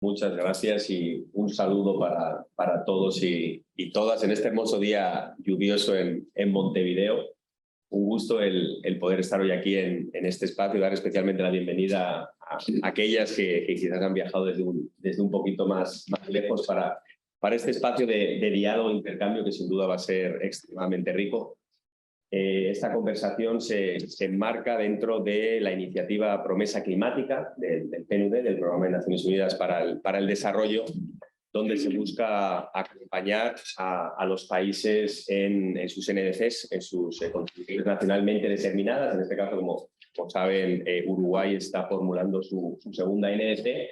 Muchas gracias y un saludo para todos y todas en este hermoso día lluvioso en Montevideo. Un gusto el poder estar hoy aquí en este espacio y dar especialmente la bienvenida a aquellas que quizás han viajado desde un poquito más lejos para este espacio de diálogo e intercambio que sin duda va a ser extremadamente rico. Esta conversación se enmarca dentro de la iniciativa Promesa Climática del PNUD, del Programa de Naciones Unidas para el Desarrollo, donde se busca acompañar a los países en sus NDCs, en sus contribuciones nacionalmente determinadas. En este caso, como saben, Uruguay está formulando su segunda NDC.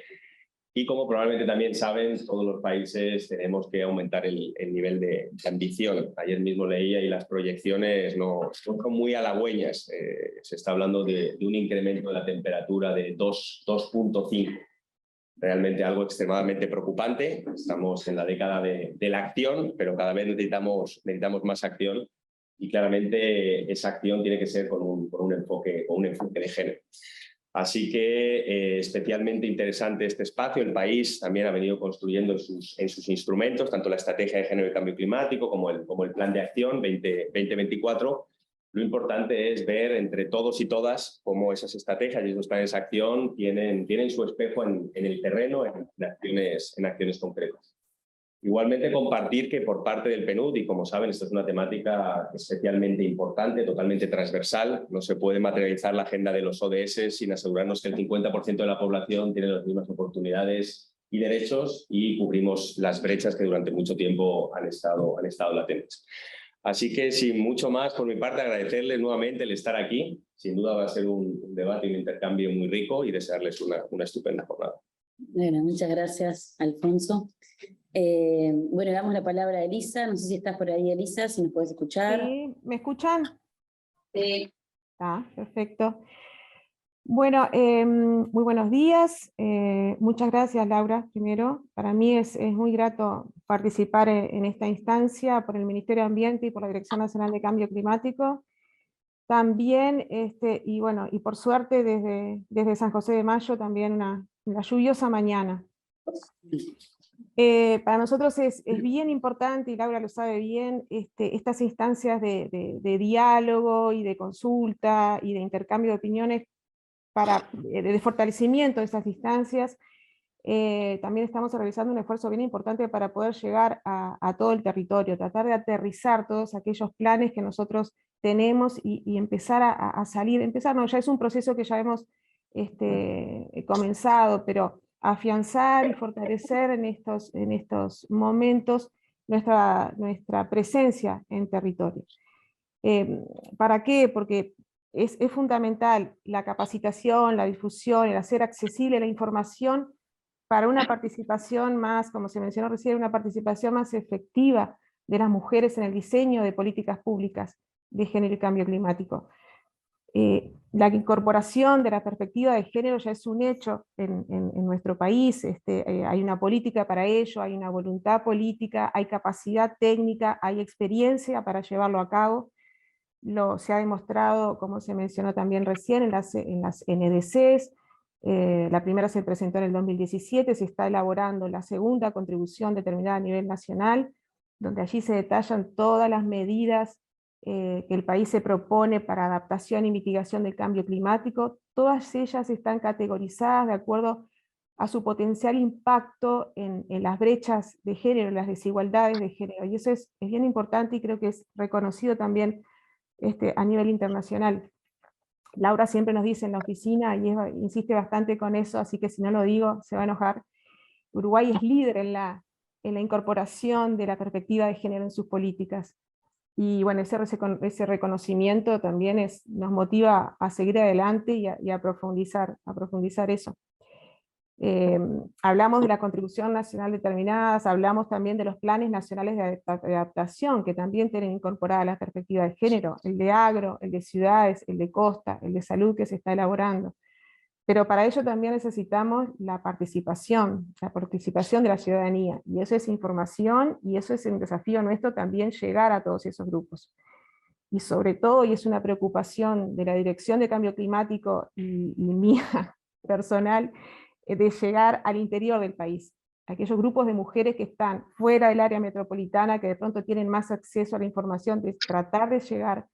Y como probablemente también saben, todos los países tenemos que aumentar el nivel de ambición. Ayer mismo leía y las proyecciones no son muy halagüeñas. Se está hablando de un incremento de la temperatura de 2.5. Realmente algo extremadamente preocupante. Estamos en la década de la acción, pero cada vez necesitamos más acción. Y claramente esa acción tiene que ser con un enfoque de género. Así que especialmente interesante este espacio. El país también ha venido construyendo en sus instrumentos, tanto la Estrategia de Género y Cambio Climático como el Plan de Acción 2024. Lo importante es ver entre todos y todas cómo esas estrategias y esos planes de acción tienen su espejo en el terreno, en acciones concretas. Igualmente compartir que por parte del PNUD, y como saben, esta es una temática especialmente importante, totalmente transversal, no se puede materializar la agenda de los ODS sin asegurarnos que el 50% de la población tiene las mismas oportunidades y derechos y cubrimos las brechas que durante mucho tiempo han estado latentes. Así que sin mucho más, por mi parte, agradecerles nuevamente el estar aquí. Sin duda va a ser un debate y un intercambio muy rico y desearles una estupenda jornada. Bueno, muchas gracias, Alfonso. Bueno, damos la palabra a Elisa. No sé si estás por ahí, Elisa, si nos puedes escuchar. Sí, ¿me escuchan? Sí. Perfecto. Bueno, muy buenos días. Muchas gracias, Laura, primero. Para mí es muy grato participar en esta instancia por el Ministerio de Ambiente y por la Dirección Nacional de Cambio Climático. También, y por suerte desde San José de Mayo, también una lluviosa mañana. Para nosotros es bien importante, y Laura lo sabe bien, estas instancias de diálogo y de consulta y de intercambio de opiniones de fortalecimiento de estas instancias. También estamos realizando un esfuerzo bien importante para poder llegar a todo el territorio, tratar de aterrizar todos aquellos planes que nosotros tenemos y empezar a salir, no, ya es un proceso que ya hemos comenzado, pero afianzar y fortalecer en estos momentos nuestra presencia en territorio. ¿Para qué? Porque es fundamental la capacitación, la difusión, el hacer accesible la información para una participación más, como se mencionó recién, una participación más efectiva de las mujeres en el diseño de políticas públicas de género y cambio climático. La incorporación de la perspectiva de género ya es un hecho en nuestro país. Hay una política para ello, hay una voluntad política, hay capacidad técnica, hay experiencia para llevarlo a cabo. Se ha demostrado, como se mencionó también recién, en las NDCs. La primera se presentó en el 2017, se está elaborando la segunda contribución determinada a nivel nacional, donde allí se detallan todas las medidas que el país se propone para adaptación y mitigación del cambio climático. Todas ellas están categorizadas de acuerdo a su potencial impacto en las brechas de género, en las desigualdades de género, y eso es bien importante y creo que es reconocido también a nivel internacional. Laura siempre nos dice en la oficina, y insiste bastante con eso, así que si no lo digo se va a enojar, Uruguay es líder en la incorporación de la perspectiva de género en sus políticas. Y bueno, ese reconocimiento también nos motiva a seguir adelante y a profundizar eso. Hablamos de la contribución nacional determinadas, hablamos también de los planes nacionales de adaptación, que también tienen incorporada la perspectiva de género, el de agro, el de ciudades, el de costa, el de salud que se está elaborando. Pero para ello también necesitamos la participación de la ciudadanía, y eso es información, y eso es un desafío nuestro también, llegar a todos esos grupos. Y sobre todo, y es una preocupación de la Dirección de Cambio Climático y mía personal, de llegar al interior del país. Aquellos grupos de mujeres que están fuera del área metropolitana, que de pronto tienen más acceso a la información, de tratar de llegar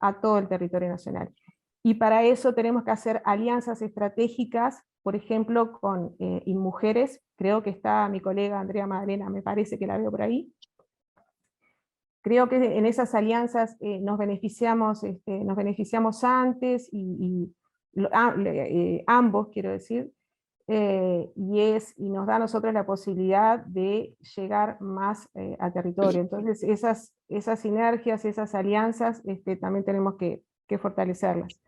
a todo el territorio nacional. Y para eso tenemos que hacer alianzas estratégicas, por ejemplo, con InMujeres. Creo que está mi colega Andrea Magdalena, me parece que la veo por ahí. Creo que en esas alianzas nos beneficiamos antes, ambos, quiero decir, y nos da a nosotros la posibilidad de llegar más al territorio. Entonces esas sinergias, esas alianzas, también tenemos que fortalecerlas.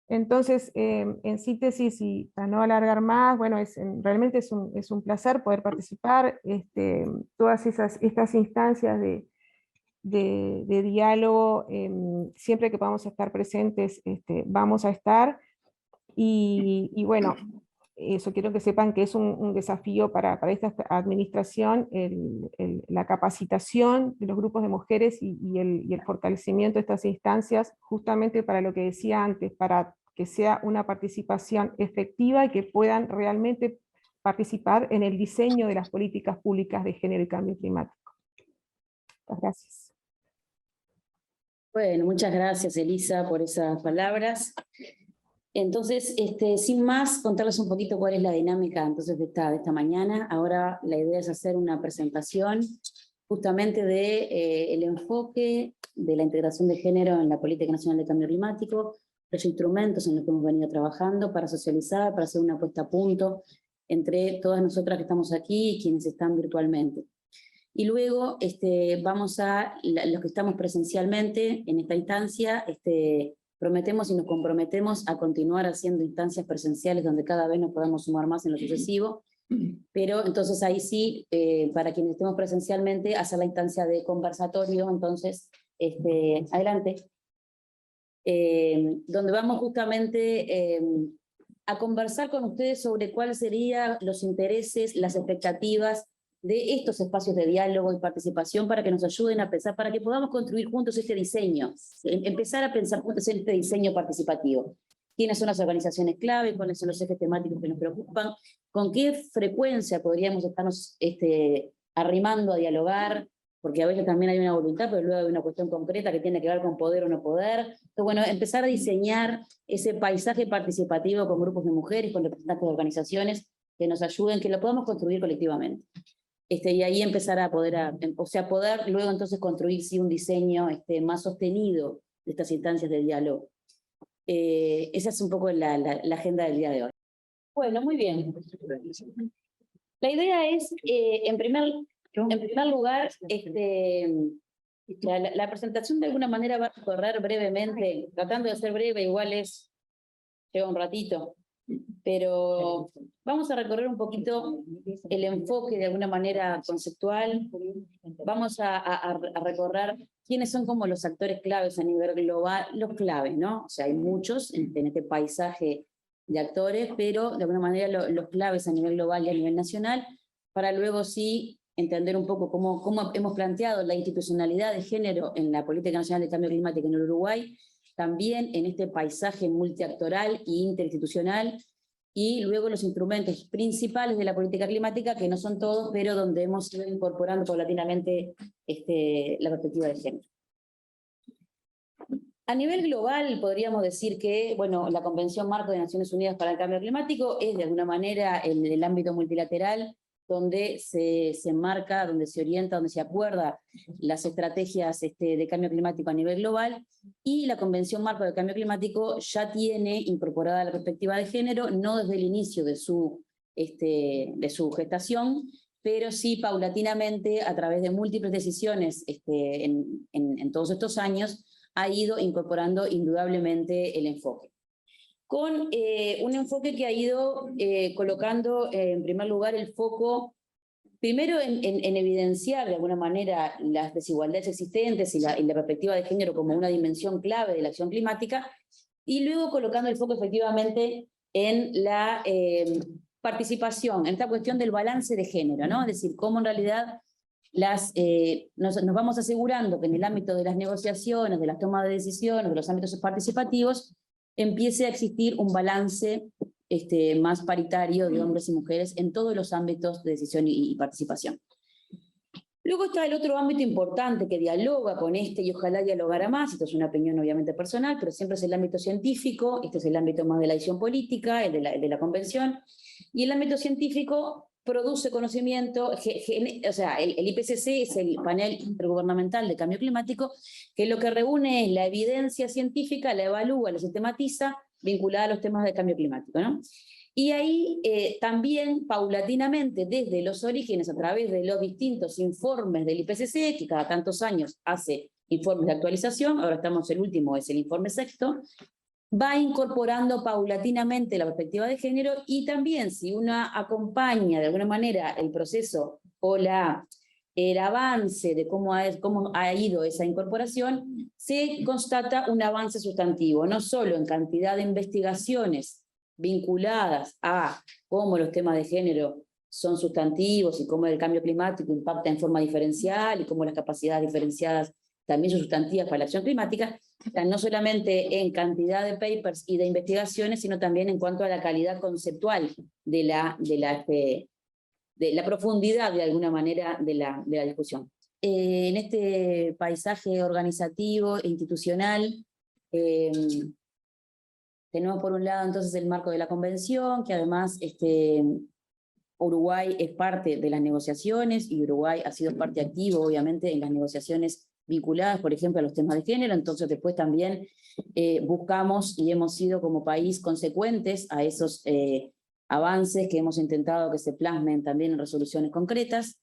Entonces, en síntesis, y para no alargar más, bueno, realmente es un placer poder participar. Todas estas instancias de diálogo, siempre que podamos estar presentes, vamos a estar. Y bueno, eso quiero que sepan que es un desafío para esta administración, la capacitación de los grupos de mujeres y el fortalecimiento de estas instancias, justamente para lo que decía antes, para que sea una participación efectiva y que puedan realmente participar en el diseño de las políticas públicas de género y cambio climático. Muchas gracias. Bueno, muchas gracias, Elisa, por esas palabras. Entonces, sin más, contarles un poquito cuál es la dinámica entonces de esta mañana. Ahora la idea es hacer una presentación justamente del enfoque de la integración de género en la Política Nacional de Cambio Climático, los instrumentos en los que hemos venido trabajando para socializar, para hacer una puesta a punto entre todas nosotras que estamos aquí y quienes están virtualmente. Y luego vamos a, los que estamos presencialmente en esta instancia, prometemos y nos comprometemos a continuar haciendo instancias presenciales donde cada vez nos podamos sumar más en lo sucesivo, pero entonces ahí sí, para quienes estemos presencialmente, hacer la instancia de conversatorio, entonces, adelante, donde vamos justamente a conversar con ustedes sobre cuáles serían los intereses, las expectativas de estos espacios de diálogo y participación para que nos ayuden a pensar, para que podamos construir juntos este diseño, empezar a pensar juntos en este diseño participativo. ¿Quiénes son las organizaciones clave? ¿Cuáles son los ejes temáticos que nos preocupan? ¿Con qué frecuencia podríamos estarnos arrimando a dialogar? Porque a veces también hay una voluntad, pero luego hay una cuestión concreta que tiene que ver con poder o no poder. Entonces, bueno, empezar a diseñar ese paisaje participativo con grupos de mujeres, con representantes de organizaciones que nos ayuden, que lo podamos construir colectivamente. Y ahí empezar a poder luego entonces construir sí, un diseño más sostenido de estas instancias de diálogo. Esa es un poco la agenda del día de hoy. Bueno, muy bien. La idea es, en primer lugar, la presentación de alguna manera va a correr brevemente, tratando de ser breve, igual lleva un ratito. Pero vamos a recorrer un poquito el enfoque de alguna manera conceptual, vamos a recorrer quiénes son como los actores claves a nivel global, los claves, ¿no? O sea, hay muchos en este paisaje de actores, pero de alguna manera los claves a nivel global y a nivel nacional, para luego sí entender un poco cómo hemos planteado la institucionalidad de género en la Política Nacional de Cambio Climático en el Uruguay, también en este paisaje multiactoral e interinstitucional, y luego los instrumentos principales de la política climática, que no son todos, pero donde hemos ido incorporando paulatinamente la perspectiva de género. A nivel global, podríamos decir que, bueno, la Convención Marco de Naciones Unidas para el Cambio Climático es de alguna manera el ámbito multilateral donde se enmarca, donde se orienta, donde se acuerda las estrategias de cambio climático a nivel global, y la Convención Marco del Cambio Climático ya tiene incorporada la perspectiva de género, no desde el inicio de su gestación, pero sí paulatinamente, a través de múltiples decisiones en todos estos años, ha ido incorporando indudablemente el enfoque. Con un enfoque que ha ido colocando en primer lugar el foco, primero en evidenciar de alguna manera las desigualdades existentes y la perspectiva de género como una dimensión clave de la acción climática, y luego colocando el foco efectivamente en la participación, en esta cuestión del balance de género, ¿no? Es decir, cómo en realidad nos vamos asegurando que en el ámbito de las negociaciones, de las tomas de decisiones, de los ámbitos participativos, empiece a existir un balance más paritario de hombres y mujeres en todos los ámbitos de decisión y participación. Luego está el otro ámbito importante que dialoga con y ojalá dialogara más, esto es una opinión obviamente personal, pero siempre es el ámbito científico, este es el ámbito más de la decisión política, el de la convención, y el ámbito científico produce conocimiento, o sea, el IPCC es el panel intergubernamental de cambio climático, que lo que reúne es la evidencia científica, la evalúa, la sistematiza, vinculada a los temas de cambio climático, ¿no? Y ahí también, paulatinamente, desde los orígenes, a través de los distintos informes del IPCC, que cada tantos años hace informes de actualización, ahora estamos, el último es el informe sexto, va incorporando paulatinamente la perspectiva de género, y también si uno acompaña de alguna manera el proceso o el avance de cómo ha ido esa incorporación, se constata un avance sustantivo, no solo en cantidad de investigaciones vinculadas a cómo los temas de género son sustantivos y cómo el cambio climático impacta en forma diferencial y cómo las capacidades diferenciadas también son sustantivas para la acción climática, no solamente en cantidad de papers y de investigaciones, sino también en cuanto a la calidad conceptual de la profundidad, de alguna manera, de la discusión. En este paisaje organizativo e institucional, tenemos por un lado entonces el marco de la convención, que además Uruguay es parte de las negociaciones, y Uruguay ha sido parte activa, obviamente, en las negociaciones vinculadas, por ejemplo, a los temas de género. Entonces después también buscamos y hemos sido como país consecuentes a esos avances que hemos intentado que se plasmen también en resoluciones concretas.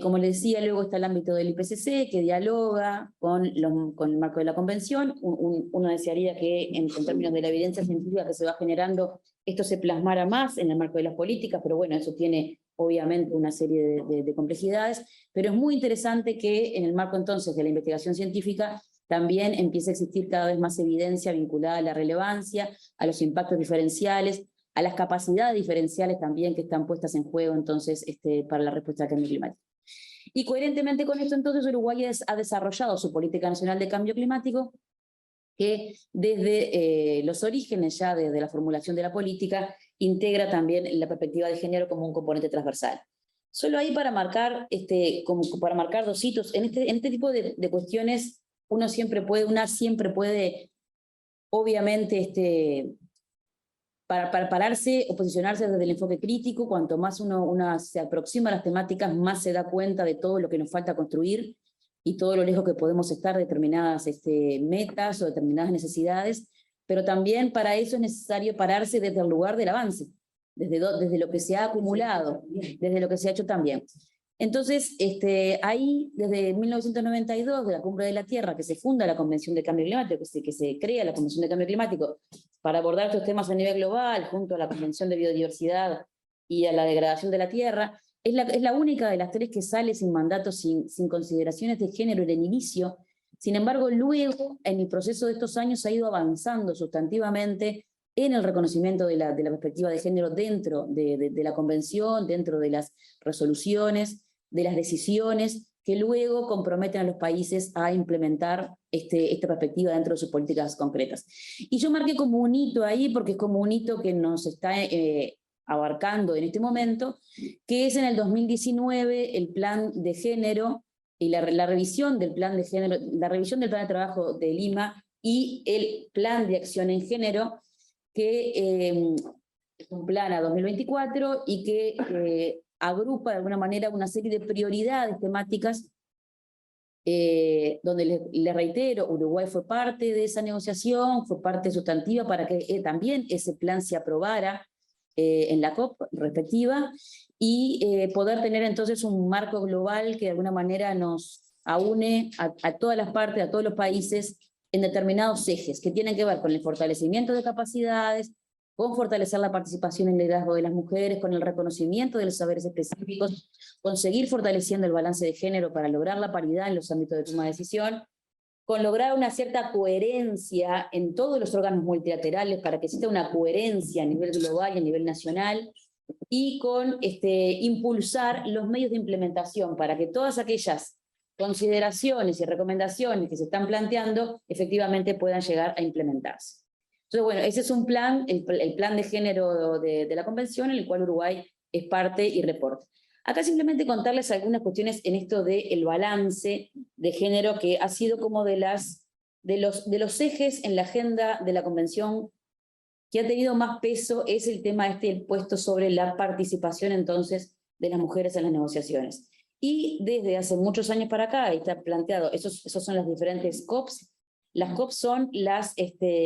Como les decía, luego está el ámbito del IPCC, que dialoga con el marco de la convención. Uno desearía que en términos de la evidencia científica que se va generando, esto se plasmara más en el marco de las políticas, pero bueno, eso tiene obviamente una serie de complejidades, pero es muy interesante que en el marco entonces de la investigación científica también empiece a existir cada vez más evidencia vinculada a la relevancia, a los impactos diferenciales, a las capacidades diferenciales también que están puestas en juego entonces para la respuesta al cambio climático. Y coherentemente con esto entonces Uruguay ha desarrollado su política nacional de cambio climático, que desde los orígenes ya, desde la formulación de la política, integra también la perspectiva de género como un componente transversal. Solo ahí para marcar, para marcar dos hitos, en este tipo de cuestiones una siempre puede obviamente, para pararse o posicionarse desde el enfoque crítico. Cuanto más uno se aproxima a las temáticas, más se da cuenta de todo lo que nos falta construir y todo lo lejos que podemos estar de determinadas metas o determinadas necesidades, pero también para eso es necesario pararse desde el lugar del avance, desde lo que se ha acumulado, desde lo que se ha hecho también. Entonces, ahí, desde 1992, de la Cumbre de la Tierra, que se funda la Convención de Cambio Climático, que se crea la Convención de Cambio Climático para abordar estos temas a nivel global, junto a la Convención de Biodiversidad y a la degradación de la Tierra, es la única de las tres que sale sin mandato, sin consideraciones de género en el inicio. Sin embargo, luego, en el proceso de estos años, ha ido avanzando sustantivamente en el reconocimiento de la perspectiva de género dentro de la Convención, dentro de las resoluciones, de las decisiones, que luego comprometen a los países a implementar esta perspectiva dentro de sus políticas concretas. Y yo marqué como un hito ahí, porque es como un hito que nos está abarcando en este momento, que es en el 2019 el plan de género y la revisión del plan de género, la revisión del plan de trabajo de Lima y el plan de acción en género, que es un plan a 2024 y que agrupa de alguna manera una serie de prioridades temáticas, donde les reitero, Uruguay fue parte de esa negociación, fue parte sustantiva para que también ese plan se aprobara en la COP respectiva, y poder tener entonces un marco global que de alguna manera nos aúne a todas las partes, a todos los países, en determinados ejes que tienen que ver con el fortalecimiento de capacidades, con fortalecer la participación en el liderazgo de las mujeres, con el reconocimiento de los saberes específicos, con seguir fortaleciendo el balance de género para lograr la paridad en los ámbitos de toma de decisión, con lograr una cierta coherencia en todos los órganos multilaterales para que exista una coherencia a nivel global y a nivel nacional, y con impulsar los medios de implementación para que todas aquellas consideraciones y recomendaciones que se están planteando efectivamente puedan llegar a implementarse. Entonces, bueno, ese es un plan, el plan de género de la Convención, en el cual Uruguay es parte y reporta. Acá simplemente contarles algunas cuestiones en esto del balance de género, que ha sido como de los ejes en la agenda de la Convención que ha tenido más peso, es el tema el puesto sobre la participación entonces de las mujeres en las negociaciones. Y desde hace muchos años para acá está planteado, esos son las diferentes COPs. Las COPs son las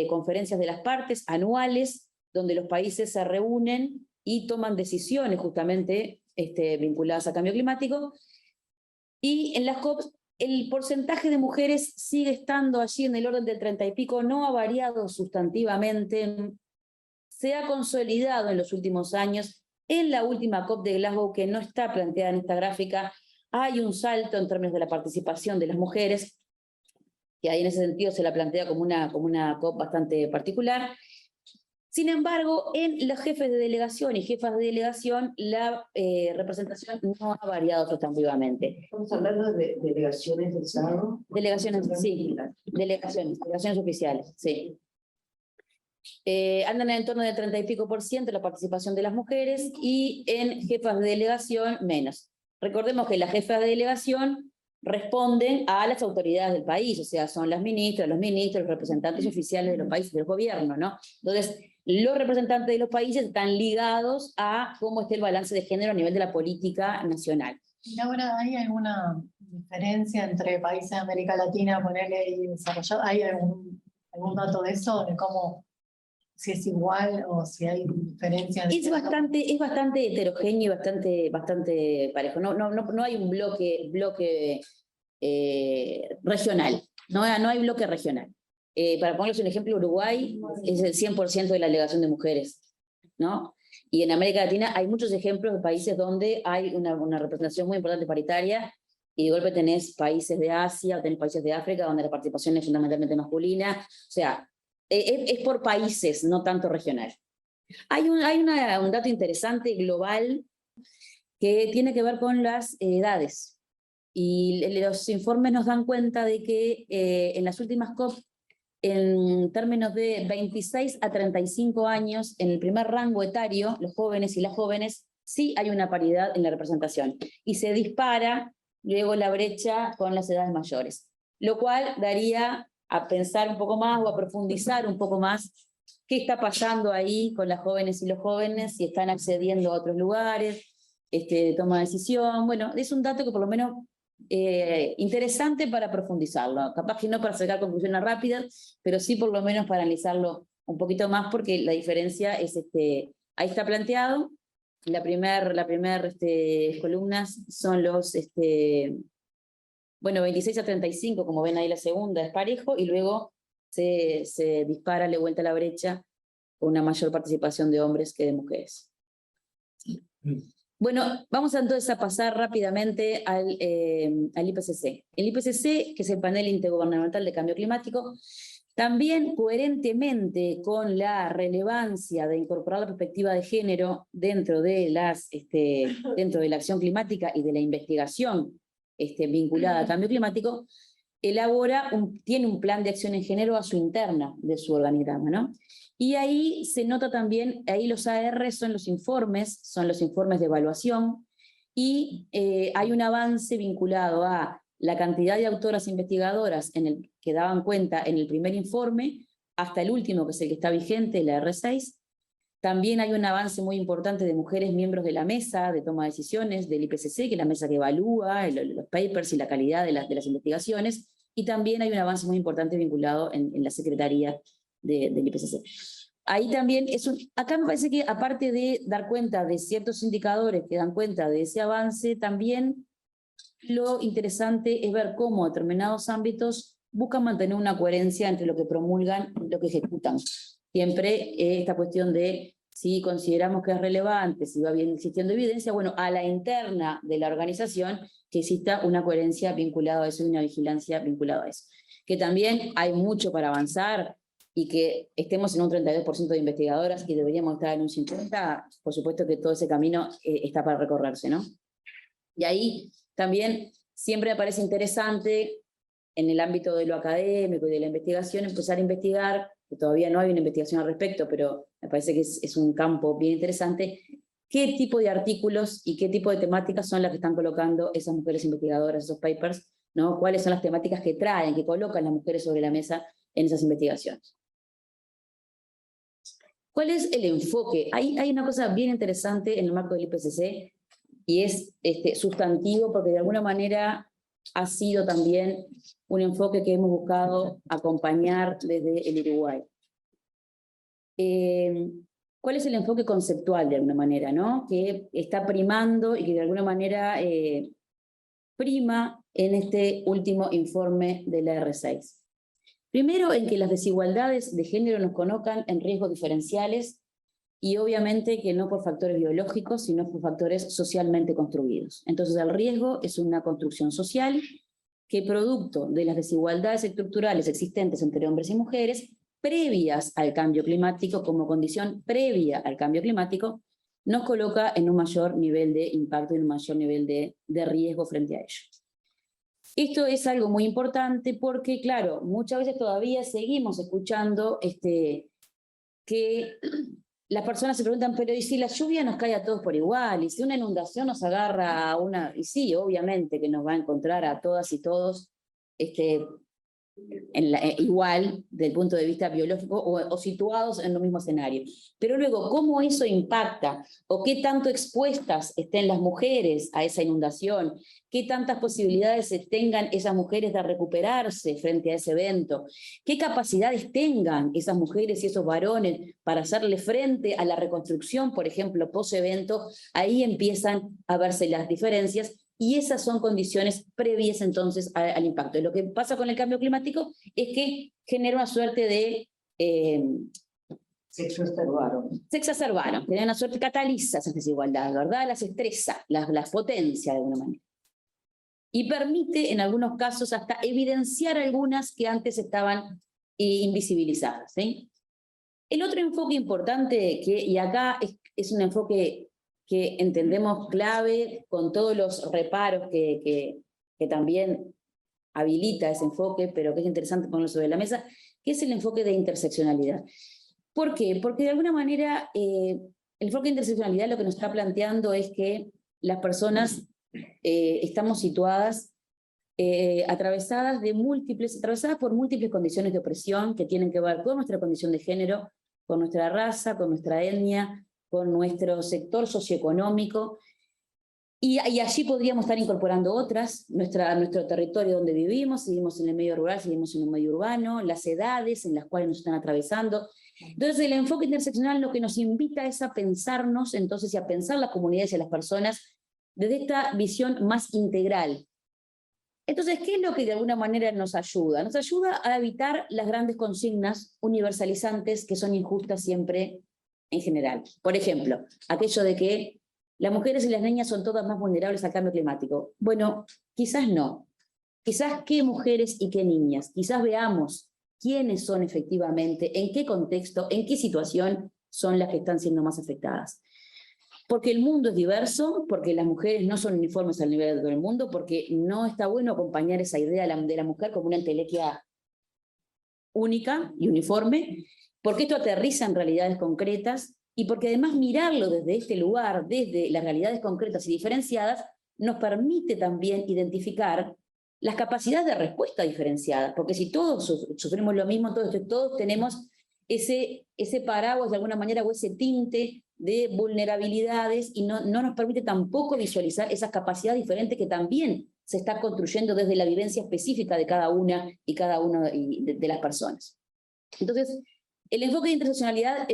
conferencias de las partes anuales, donde los países se reúnen y toman decisiones justamente vinculadas a cambio climático. Y en las COPs el porcentaje de mujeres sigue estando allí en el orden del 30 y pico, no ha variado sustantivamente, se ha consolidado en los últimos años. En la última COP de Glasgow, que no está planteada en esta gráfica, hay un salto en términos de la participación de las mujeres, que ahí en ese sentido se la plantea como una COP bastante particular. Sin embargo, en los jefes de delegación y jefas de delegación, la representación no ha variado sustantivamente. Estamos hablando de delegaciones del Estado. Delegaciones, sí, delegaciones oficiales, sí. Andan en el entorno del 30 y pico % la participación de las mujeres, y en jefas de delegación menos. Recordemos que las jefas de delegación responden a las autoridades del país, o sea, son las ministras, los ministros, los representantes oficiales de los países del gobierno, ¿no? Entonces, los representantes de los países están ligados a cómo esté el balance de género a nivel de la política nacional. ¿Y ahora hay alguna diferencia entre países de América Latina, ponerle y desarrollado? ¿Hay algún dato de eso? De cómo, si es igual o si hay diferencias. Es bastante heterogéneo y bastante parejo. No hay un bloque regional. No hay bloque regional. Para ponerles un ejemplo, Uruguay es el 100% de la delegación de mujeres, ¿no? Y en América Latina hay muchos ejemplos de países donde hay una representación muy importante paritaria, y de golpe tenés países de Asia, tenés países de África, donde la participación es fundamentalmente masculina. O sea, es por países, no tanto regional. Hay un dato interesante global que tiene que ver con las edades. Y los informes nos dan cuenta de que en las últimas COP, en términos de 26 a 35 años, en el primer rango etario, los jóvenes y las jóvenes, sí hay una paridad en la representación. Y se dispara luego la brecha con las edades mayores. Lo cual daría a pensar un poco más o a profundizar un poco más qué está pasando ahí con las jóvenes y los jóvenes, si están accediendo a otros lugares, toma de decisión. Bueno, es un dato que por lo menos interesante para profundizarlo. Capaz que no para sacar conclusiones rápidas, pero sí por lo menos para analizarlo un poquito más, porque la diferencia es, ahí está planteado. La primer columnas son los, 26 a 35, como ven ahí la segunda, es parejo, y luego se dispara, le vuelta la brecha, con una mayor participación de hombres que de mujeres. Bueno, vamos entonces a pasar rápidamente al IPCC. El IPCC, que es el Panel Intergubernamental de Cambio Climático, también coherentemente con la relevancia de incorporar la perspectiva de género dentro de la acción climática y de la investigación vinculada al cambio climático, tiene un plan de acción en género a su interna de su organigrama, ¿no? Y ahí se nota también, ahí los AR son los informes de evaluación, y hay un avance vinculado a la cantidad de autoras investigadoras que daban cuenta en el primer informe, hasta el último, que es el que está vigente, la R6. También hay un avance muy importante de mujeres miembros de la mesa de toma de decisiones del IPCC, que es la mesa que evalúa los papers y la calidad de las investigaciones, y también hay un avance muy importante vinculado en la secretaría del IPCC. Ahí también, acá me parece que aparte de dar cuenta de ciertos indicadores que dan cuenta de ese avance, también lo interesante es ver cómo determinados ámbitos buscan mantener una coherencia entre lo que promulgan y lo que ejecutan. Siempre esta cuestión de si consideramos que es relevante, si va bien existiendo evidencia, bueno, a la interna de la organización que exista una coherencia vinculada a eso y una vigilancia vinculada a eso. Que también hay mucho para avanzar, y que estemos en un 32% de investigadoras y deberíamos estar en un 50%, por supuesto que todo ese camino está para recorrerse, ¿no? Y ahí también siempre me parece interesante, en el ámbito de lo académico y de la investigación, empezar a investigar que todavía no hay una investigación al respecto, pero me parece que es un campo bien interesante, qué tipo de artículos y qué tipo de temáticas son las que están colocando esas mujeres investigadoras, esos papers, ¿no? Cuáles son las temáticas que traen, que colocan las mujeres sobre la mesa en esas investigaciones. ¿Cuál es el enfoque? Hay una cosa bien interesante en el marco del IPCC, y es sustantivo porque de alguna manera ha sido también un enfoque que hemos buscado acompañar desde el Uruguay. ¿Cuál es el enfoque conceptual de alguna manera, ¿no? Que está primando y que de alguna manera prima en este último informe de la R6? Primero, en que las desigualdades de género nos colocan en riesgos diferenciales, y obviamente que no por factores biológicos, sino por factores socialmente construidos. Entonces el riesgo es una construcción social que, producto de las desigualdades estructurales existentes entre hombres y mujeres, previas al cambio climático, como condición previa al cambio climático, nos coloca en un mayor nivel de impacto y en un mayor nivel de riesgo frente a ello. Esto es algo muy importante porque, claro, muchas veces todavía seguimos escuchando que las personas se preguntan, pero ¿y si la lluvia nos cae a todos por igual? ¿Y si una inundación nos agarra a una...? Y sí, obviamente que nos va a encontrar a todas y todos igual, desde el punto de vista biológico, o situados en el mismo escenario. Pero luego, ¿cómo eso impacta? ¿O qué tanto expuestas estén las mujeres a esa inundación? ¿Qué tantas posibilidades tengan esas mujeres de recuperarse frente a ese evento? ¿Qué capacidades tengan esas mujeres y esos varones para hacerle frente a la reconstrucción, por ejemplo, post-evento? Ahí empiezan a verse las diferencias, y esas son condiciones previas entonces al impacto. Y lo que pasa con el cambio climático es que genera una suerte de... se exacerbaron, genera una suerte, cataliza esas desigualdades, ¿verdad? Las estresa, las potencia de alguna manera. Y permite en algunos casos hasta evidenciar algunas que antes estaban invisibilizadas, ¿sí? El otro enfoque importante, y acá es un enfoque que entendemos clave, con todos los reparos que también habilita ese enfoque, pero que es interesante ponerlo sobre la mesa, que es el enfoque de interseccionalidad. ¿Por qué? Porque de alguna manera el enfoque de interseccionalidad lo que nos está planteando es que las personas estamos situadas atravesadas por múltiples condiciones de opresión que tienen que ver con nuestra condición de género, con nuestra raza, con nuestra etnia, con nuestro sector socioeconómico, y allí podríamos estar incorporando otras, nuestro territorio donde vivimos, si vivimos en el medio rural, si vivimos en un medio urbano, las edades en las cuales nos están atravesando. Entonces el enfoque interseccional lo que nos invita es a pensarnos entonces y a pensar las comunidades y a las personas desde esta visión más integral. Entonces, ¿qué es lo que de alguna manera nos ayuda? Nos ayuda a evitar las grandes consignas universalizantes que son injustas siempre en general. Por ejemplo, aquello de que las mujeres y las niñas son todas más vulnerables al cambio climático. Bueno, quizás no. Quizás qué mujeres y qué niñas. Quizás veamos quiénes son efectivamente, en qué contexto, en qué situación son las que están siendo más afectadas. Porque el mundo es diverso, porque las mujeres no son uniformes al nivel de todo el mundo, porque no está bueno acompañar esa idea de la mujer como una entelequia única y uniforme, porque esto aterriza en realidades concretas, y porque además mirarlo desde este lugar, desde las realidades concretas y diferenciadas, nos permite también identificar las capacidades de respuesta diferenciadas, porque si todos sufrimos lo mismo, todos tenemos ese paraguas de alguna manera, o ese tinte de vulnerabilidades, y no nos permite tampoco visualizar esas capacidades diferentes que también se está construyendo desde la vivencia específica de cada una y cada uno de las personas. Entonces, el enfoque de interseccionalidad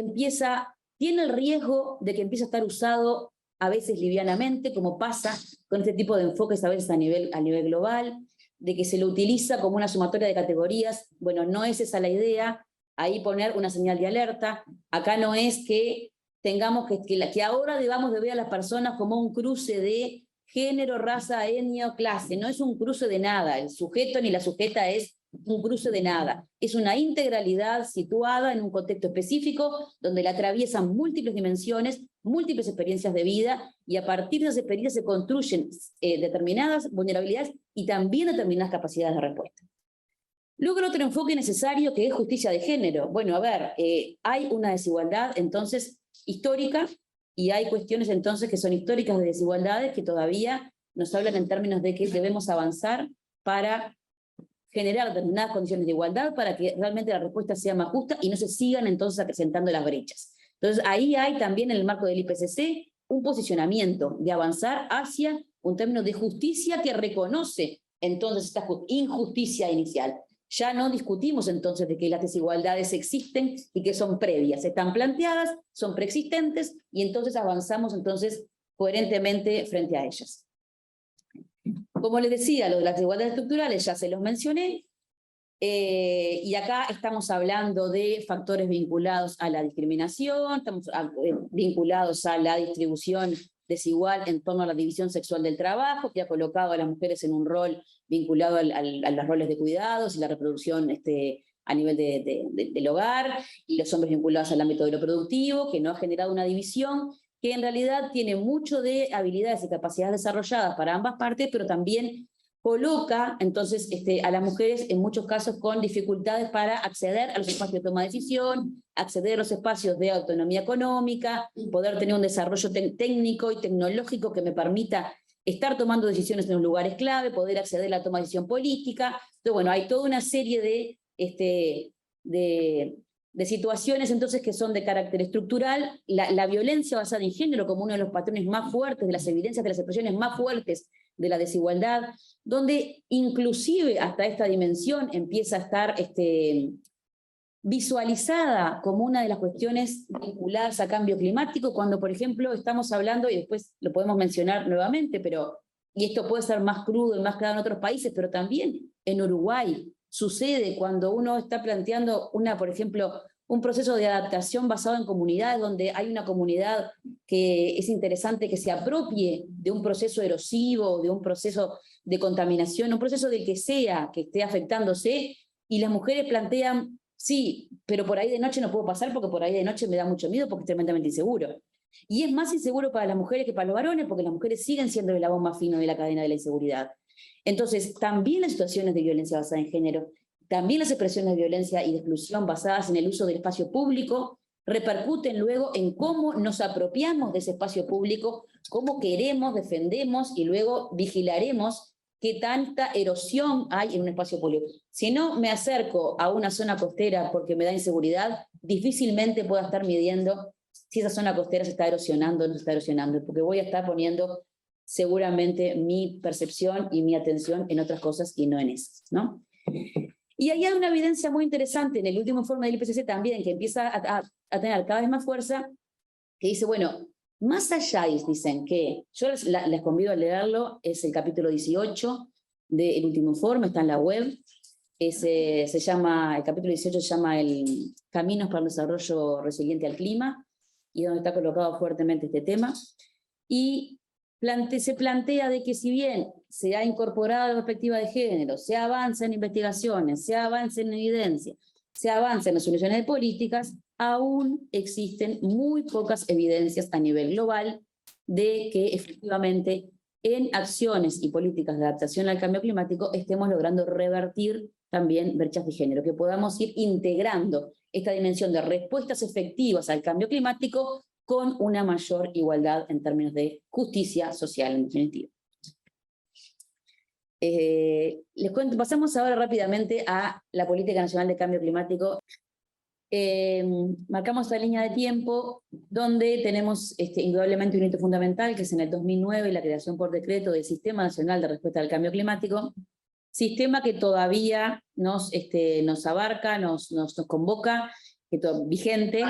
tiene el riesgo de que empiece a estar usado a veces livianamente, como pasa con este tipo de enfoques a veces a nivel global, de que se lo utiliza como una sumatoria de categorías. Bueno, no es esa la idea, ahí poner una señal de alerta. Acá no es que tengamos que ahora debamos de ver a las personas como un cruce de género, raza, etnia o clase. No es un cruce de nada, el sujeto ni la sujeta es un cruce de nada. Es una integralidad situada en un contexto específico donde la atraviesan múltiples dimensiones, múltiples experiencias de vida, y a partir de esas experiencias se construyen determinadas vulnerabilidades y también determinadas capacidades de respuesta. Luego el otro enfoque necesario que es justicia de género. Bueno, a ver, hay una desigualdad entonces histórica y hay cuestiones entonces que son históricas de desigualdades que todavía nos hablan en términos de que debemos avanzar para generar determinadas condiciones de igualdad para que realmente la respuesta sea más justa y no se sigan entonces acrecentando las brechas. Entonces ahí hay también en el marco del IPCC un posicionamiento de avanzar hacia un término de justicia que reconoce entonces esta injusticia inicial. Ya no discutimos entonces de que las desigualdades existen y que son previas, están planteadas, son preexistentes y entonces avanzamos entonces coherentemente frente a ellas. Como les decía, lo de las desigualdades estructurales ya se los mencioné, y acá estamos hablando de factores vinculados a la discriminación, estamos vinculados a la distribución desigual en torno a la división sexual del trabajo, que ha colocado a las mujeres en un rol vinculado a los roles de cuidados y la reproducción a nivel del hogar, y los hombres vinculados al ámbito de lo productivo, que no ha generado una división que en realidad tiene mucho de habilidades y capacidades desarrolladas para ambas partes, pero también coloca entonces a las mujeres en muchos casos con dificultades para acceder a los espacios de toma de decisión, acceder a los espacios de autonomía económica, poder tener un desarrollo técnico y tecnológico que me permita estar tomando decisiones en los lugares clave, poder acceder a la toma de decisión política. Entonces, bueno, hay toda una serie de situaciones entonces que son de carácter estructural. La violencia basada en género como uno de los patrones más fuertes, de las evidencias, de las expresiones más fuertes de la desigualdad, donde inclusive hasta esta dimensión empieza a estar visualizada como una de las cuestiones vinculadas a cambio climático, cuando por ejemplo estamos hablando, y después lo podemos mencionar nuevamente, y esto puede ser más crudo y más claro en otros países, pero también en Uruguay sucede cuando uno está planteando por ejemplo, un proceso de adaptación basado en comunidades, donde hay una comunidad que es interesante que se apropie de un proceso erosivo, de un proceso de contaminación, un proceso del que sea que esté afectándose, y las mujeres plantean, sí, pero por ahí de noche no puedo pasar porque por ahí de noche me da mucho miedo porque es tremendamente inseguro. Y es más inseguro para las mujeres que para los varones, porque las mujeres siguen siendo el eslabón más fino de la cadena de la inseguridad. Entonces, también las situaciones de violencia basada en género, también las expresiones de violencia y de exclusión basadas en el uso del espacio público repercuten luego en cómo nos apropiamos de ese espacio público, cómo queremos, defendemos y luego vigilaremos qué tanta erosión hay en un espacio público. Si no me acerco a una zona costera porque me da inseguridad, difícilmente pueda estar midiendo si esa zona costera se está erosionando o no se está erosionando, porque voy a estar poniendo seguramente mi percepción y mi atención en otras cosas y no en esas, ¿no? Y ahí hay una evidencia muy interesante en el último informe del IPCC también, que empieza a tener cada vez más fuerza, que dice, bueno, más allá, dicen que, yo les convido a leerlo, es el capítulo 18 del último informe, está en la web, el capítulo 18 se llama el Caminos para el Desarrollo Resiliente al Clima, y donde está colocado fuertemente este tema, y se plantea de que si bien se ha incorporado la perspectiva de género, se avanza en investigaciones, se avanza en evidencia, se avanza en las soluciones de políticas, aún existen muy pocas evidencias a nivel global de que efectivamente en acciones y políticas de adaptación al cambio climático estemos logrando revertir también brechas de género, que podamos ir integrando esta dimensión de respuestas efectivas al cambio climático con una mayor igualdad en términos de justicia social, en definitiva. Les cuento, pasamos ahora rápidamente a la Política Nacional de Cambio Climático. Marcamos esta línea de tiempo donde tenemos indudablemente un hito fundamental, que es en el 2009 la creación por decreto del Sistema Nacional de Respuesta al Cambio Climático, sistema que todavía nos abarca, nos convoca, vigente,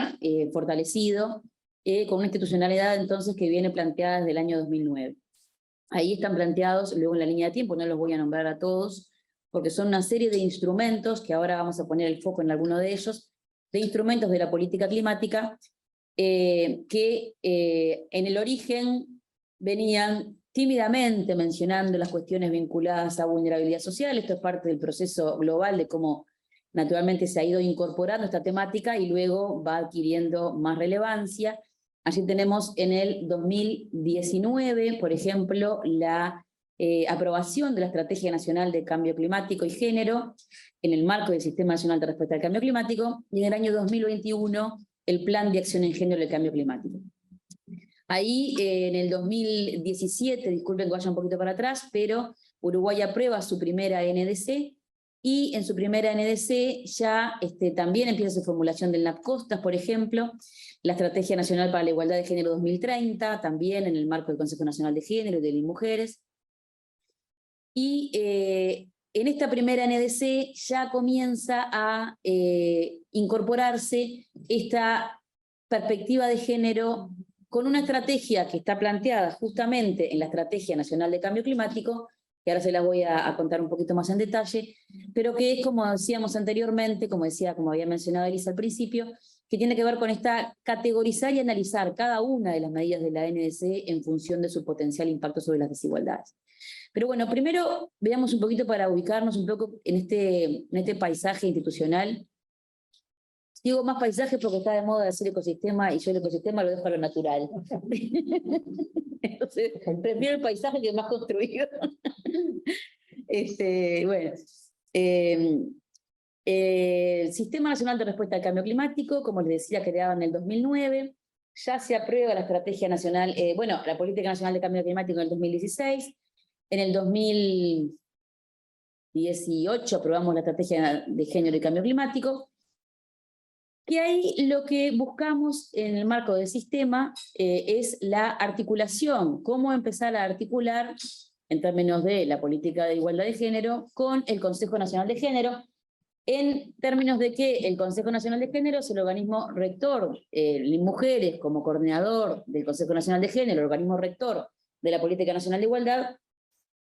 fortalecido, con una institucionalidad entonces que viene planteada desde el año 2009. Ahí están planteados, luego en la línea de tiempo, no los voy a nombrar a todos, porque son una serie de instrumentos, que ahora vamos a poner el foco en alguno de ellos, de instrumentos de la política climática, que en el origen venían tímidamente mencionando las cuestiones vinculadas a vulnerabilidad social. Esto es parte del proceso global de cómo naturalmente se ha ido incorporando esta temática y luego va adquiriendo más relevancia. Allí tenemos en el 2019, por ejemplo, la aprobación de la Estrategia Nacional de Cambio Climático y Género en el marco del Sistema Nacional de Respuesta al Cambio Climático, y en el año 2021 el Plan de Acción en Género del Cambio Climático. Ahí, en el 2017, disculpen que vaya un poquito para atrás, pero Uruguay aprueba su primera NDC, y en su primera NDC ya también empieza su formulación del NAP Costas, por ejemplo, la Estrategia Nacional para la Igualdad de Género 2030, también en el marco del Consejo Nacional de Género y de las Mujeres. Y en esta primera NDC ya comienza a incorporarse esta perspectiva de género con una estrategia que está planteada justamente en la Estrategia Nacional de Cambio Climático, que ahora se la voy a contar un poquito más en detalle, pero que es, como decíamos anteriormente, como había mencionado Elisa al principio, que tiene que ver con categorizar y analizar cada una de las medidas de la NDC en función de su potencial impacto sobre las desigualdades. Pero bueno, primero veamos un poquito para ubicarnos un poco en este paisaje institucional. Digo más paisaje porque está de moda decir ecosistema, y yo el ecosistema lo dejo a lo natural. Entonces, prefiero el paisaje que es más construido. Bueno, el Sistema Nacional de Respuesta al Cambio Climático, como les decía, creado en el 2009, ya se aprueba la Estrategia Nacional, la Política Nacional de Cambio Climático en el 2016, en el 2018 aprobamos la Estrategia de Género y Cambio Climático, y ahí lo que buscamos en el marco del sistema es la articulación, cómo empezar a articular en términos de la política de igualdad de género con el Consejo Nacional de Género, en términos de que el Consejo Nacional de Género es el organismo rector, Mujeres como coordinador del Consejo Nacional de Género, el organismo rector de la Política Nacional de Igualdad,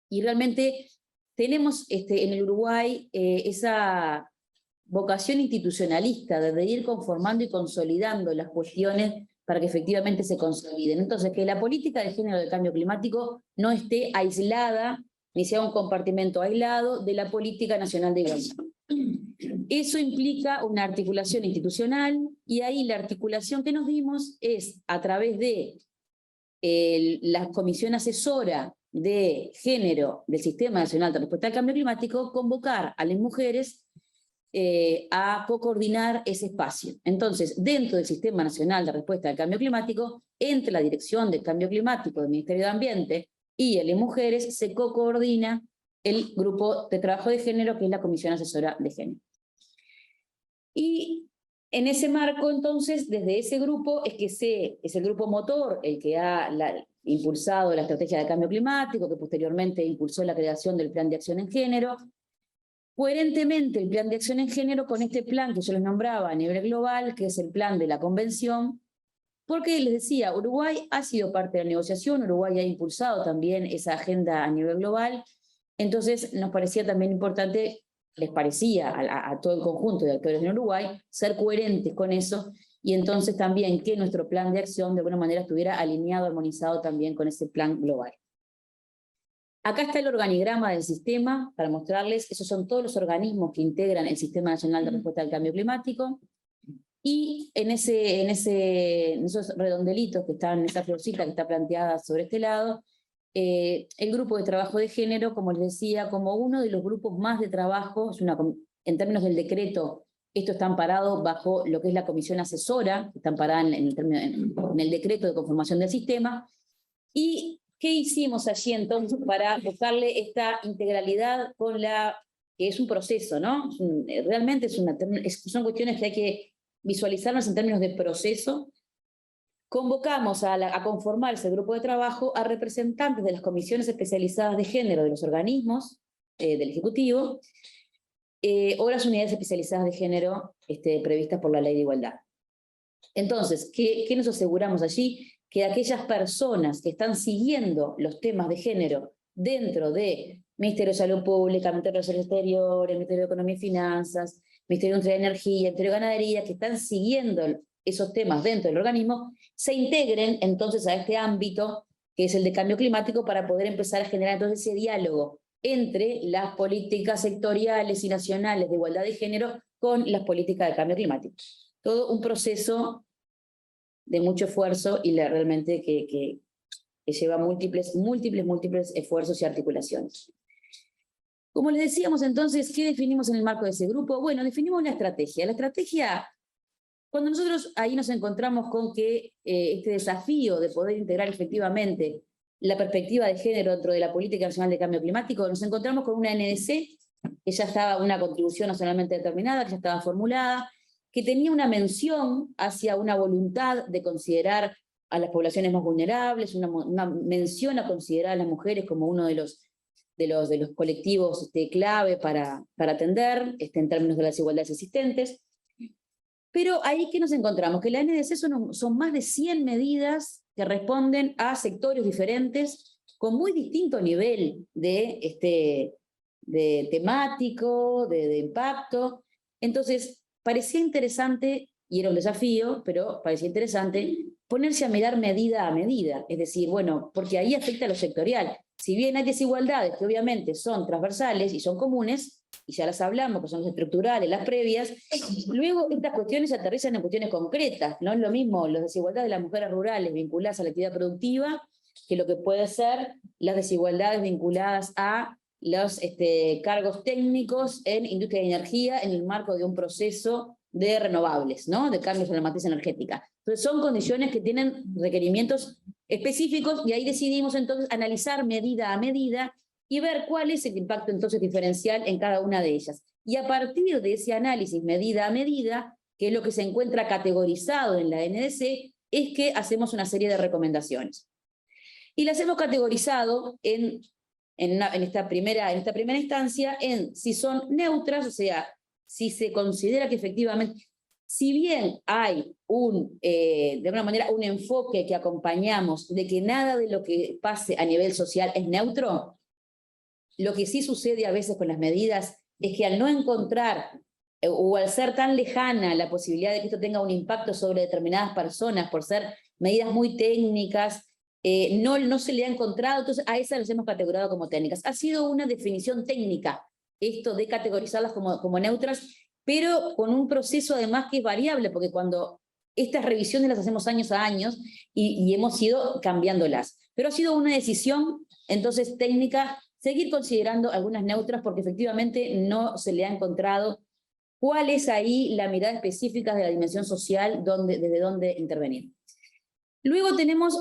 y realmente tenemos en el Uruguay esa vocación institucionalista de ir conformando y consolidando las cuestiones para que efectivamente se consoliden. Entonces, que la política de género del cambio climático no esté aislada, ni sea un compartimento aislado de la política nacional de igualdad. Eso implica una articulación institucional, y ahí la articulación que nos dimos es a través de la Comisión Asesora de Género del Sistema Nacional de Respuesta al Cambio Climático, convocar a las mujeres a coordinar ese espacio. Entonces, dentro del Sistema Nacional de Respuesta al Cambio Climático, entre la Dirección del Cambio Climático del Ministerio de Ambiente y las mujeres, se coordina el grupo de trabajo de género, que es la Comisión Asesora de Género. Y en ese marco, entonces, desde ese grupo es el grupo motor el que ha impulsado la estrategia de cambio climático, que posteriormente impulsó la creación del Plan de Acción en Género. Coherentemente, el Plan de Acción en Género con este plan que yo les nombraba a nivel global, que es el plan de la Convención, porque les decía, Uruguay ha sido parte de la negociación, Uruguay ha impulsado también esa agenda a nivel global, entonces nos parecía también importante, les parecía a todo el conjunto de actores en Uruguay, ser coherentes con eso, y entonces también que nuestro plan de acción de alguna manera estuviera alineado, armonizado también con ese plan global. Acá está el organigrama del sistema, para mostrarles, esos son todos los organismos que integran el Sistema Nacional de Respuesta al Cambio Climático, y en esos redondelitos que están, en esa florcita que está planteada sobre este lado, el grupo de trabajo de género, como les decía, como uno de los grupos más de trabajo, en términos del decreto, esto está amparado bajo lo que es la comisión asesora, que está amparada en el decreto de conformación del sistema. ¿Y qué hicimos allí entonces para buscarle esta integralidad con que es un proceso, ¿no? Realmente son cuestiones que hay que visualizarlas en términos de proceso. Convocamos a conformar ese grupo de trabajo a representantes de las comisiones especializadas de género de los organismos del Ejecutivo, o las unidades especializadas de género previstas por la Ley de Igualdad. Entonces, ¿qué nos aseguramos allí? Que aquellas personas que están siguiendo los temas de género dentro de Ministerio de Salud Pública, Ministerio de Relaciones Exteriores, Ministerio de Economía y Finanzas, Ministerio de Industria y Energía, Ministerio de Ganadería, que están siguiendo esos temas dentro del organismo, se integren entonces a este ámbito que es el de cambio climático, para poder empezar a generar entonces ese diálogo entre las políticas sectoriales y nacionales de igualdad de género con las políticas de cambio climático. Todo un proceso de mucho esfuerzo y realmente que que lleva múltiples esfuerzos y articulaciones. Como les decíamos entonces, ¿qué definimos en el marco de ese grupo? Bueno, definimos una estrategia. La estrategia, cuando nosotros ahí nos encontramos con que este desafío de poder integrar efectivamente la perspectiva de género dentro de la Política Nacional de Cambio Climático, nos encontramos con una NDC que ya estaba, una contribución nacionalmente determinada, que ya estaba formulada, que tenía una mención hacia una voluntad de considerar a las poblaciones más vulnerables, una mención a considerar a las mujeres como uno de los colectivos clave para atender en términos de las desigualdades existentes. Pero ahí que nos encontramos, que la NDC son más de 100 medidas que responden a sectores diferentes con muy distinto nivel de temático, de impacto. Entonces, parecía interesante, y era un desafío, pero parecía interesante ponerse a mirar medida a medida. Es decir, bueno, porque ahí afecta a lo sectorial. Si bien hay desigualdades que obviamente son transversales y son comunes, y ya las hablamos, que son las estructurales, las previas, luego estas cuestiones se aterrizan en cuestiones concretas. No es lo mismo las desigualdades de las mujeres rurales vinculadas a la actividad productiva que lo que puede ser las desigualdades vinculadas a los cargos técnicos en industria de energía en el marco de un proceso de renovables, ¿no? De cambios en la matriz energética. Entonces son condiciones que tienen requerimientos específicos y ahí decidimos entonces analizar medida a medida y ver cuál es el impacto entonces diferencial en cada una de ellas. Y a partir de ese análisis medida a medida, que es lo que se encuentra categorizado en la NDC, es que hacemos una serie de recomendaciones. Y las hemos categorizado en esta primera instancia en si son neutras, o sea, si se considera que efectivamente, si bien hay de alguna manera un enfoque que acompañamos de que nada de lo que pase a nivel social es neutro, lo que sí sucede a veces con las medidas es que al no encontrar o al ser tan lejana la posibilidad de que esto tenga un impacto sobre determinadas personas por ser medidas muy técnicas, no se le ha encontrado, entonces a esas las hemos categorizado como técnicas. Ha sido una definición técnica esto de categorizarlas como neutras, pero con un proceso además que es variable, porque cuando estas revisiones las hacemos años a años y hemos ido cambiándolas. Pero ha sido una decisión entonces técnica seguir considerando algunas neutras porque efectivamente no se le ha encontrado cuál es ahí la mirada específica de la dimensión social desde dónde intervenir. Luego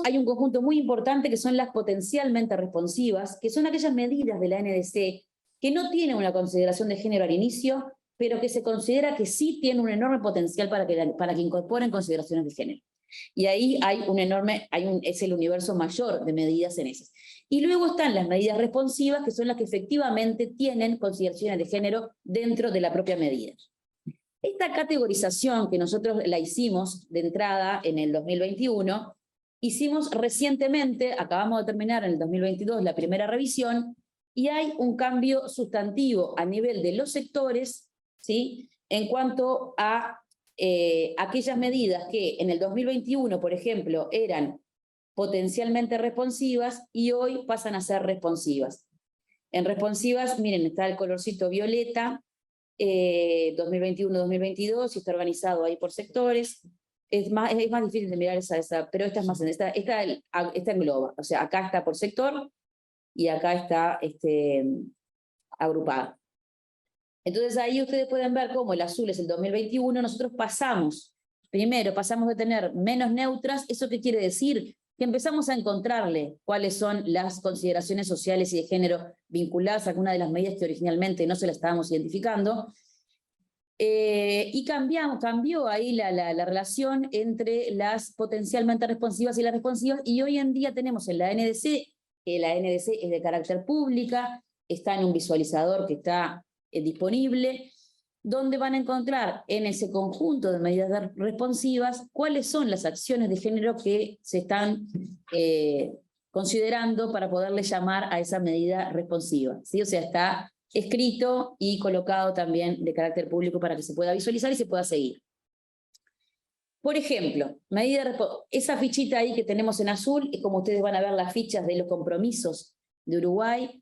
hay un conjunto muy importante que son las potencialmente responsivas, que son aquellas medidas de la NDC que no tienen una consideración de género al inicio, pero que se considera que sí tienen un enorme potencial para que incorporen consideraciones de género. Y ahí es el universo mayor de medidas en esas. Y luego están las medidas responsivas, que son las que efectivamente tienen consideraciones de género dentro de la propia medida. Esta categorización que nosotros la hicimos de entrada en el 2021, hicimos recientemente, acabamos de terminar en el 2022 la primera revisión, y hay un cambio sustantivo a nivel de los sectores, ¿sí? En cuanto a aquellas medidas que en el 2021, por ejemplo, eran potencialmente responsivas y hoy pasan a ser responsivas. En responsivas, miren, está el colorcito violeta, 2021-2022, y está organizado ahí por sectores. Es más difícil de mirar pero esta es más, esta engloba, o sea, acá está por sector y acá está agrupada. Entonces ahí ustedes pueden ver cómo el azul es el 2021, nosotros primero pasamos de tener menos neutras. ¿Eso qué quiere decir? Que empezamos a encontrarle cuáles son las consideraciones sociales y de género vinculadas a alguna de las medidas que originalmente no se las estábamos identificando. Y cambió ahí la relación entre las potencialmente responsivas y las responsivas, y hoy en día tenemos en la NDC, que la NDC es de carácter pública, está en un visualizador que está disponible, donde van a encontrar en ese conjunto de medidas responsivas cuáles son las acciones de género que se están considerando para poderle llamar a esa medida responsiva, ¿sí? O sea, está escrito y colocado también de carácter público para que se pueda visualizar y se pueda seguir. Por ejemplo, esa fichita ahí que tenemos en azul es como ustedes van a ver las fichas de los compromisos de Uruguay.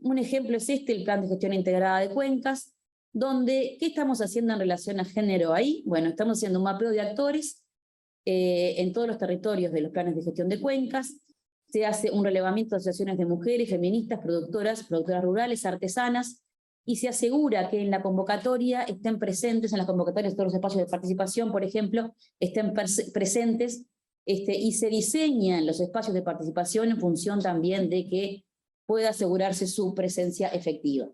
Un ejemplo es el Plan de Gestión Integrada de Cuencas, donde, ¿qué estamos haciendo en relación a género ahí? Bueno, estamos haciendo un mapeo de actores en todos los territorios de los planes de gestión de cuencas, se hace un relevamiento de asociaciones de mujeres, feministas, productoras rurales, artesanas, y se asegura que en la convocatoria estén presentes, en las convocatorias de todos los espacios de participación, por ejemplo, estén presentes, y se diseñan los espacios de participación en función también de que pueda asegurarse su presencia efectiva.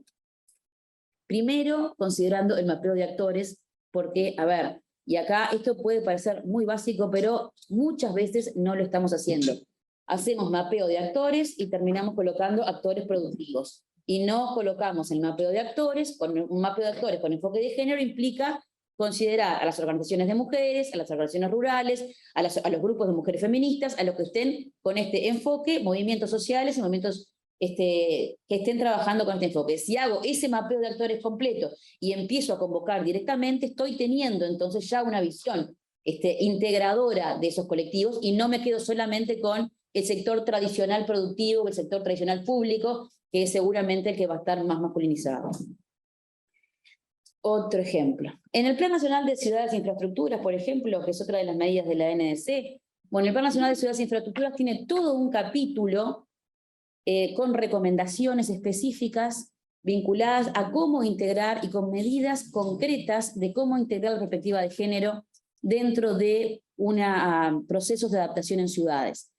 Primero, considerando el mapeo de actores, porque, a ver, y acá esto puede parecer muy básico, pero muchas veces no lo estamos haciendo. Hacemos mapeo de actores y terminamos colocando actores productivos. Y no colocamos el mapeo de actores, un mapeo de actores con enfoque de género implica considerar a las organizaciones de mujeres, a las organizaciones rurales, a los grupos de mujeres feministas, a los que estén con este enfoque, movimientos sociales y movimientos que estén trabajando con este enfoque. Si hago ese mapeo de actores completo y empiezo a convocar directamente, estoy teniendo entonces ya una visión integradora de esos colectivos y no me quedo solamente con el sector tradicional productivo, el sector tradicional público, que es seguramente el que va a estar más masculinizado. Otro ejemplo. En el Plan Nacional de Ciudades e Infraestructuras, por ejemplo, que es otra de las medidas de la NDC, bueno, el Plan Nacional de Ciudades e Infraestructuras tiene todo un capítulo con recomendaciones específicas vinculadas a cómo integrar y con medidas concretas de cómo integrar la perspectiva de género dentro de procesos de adaptación en ciudades.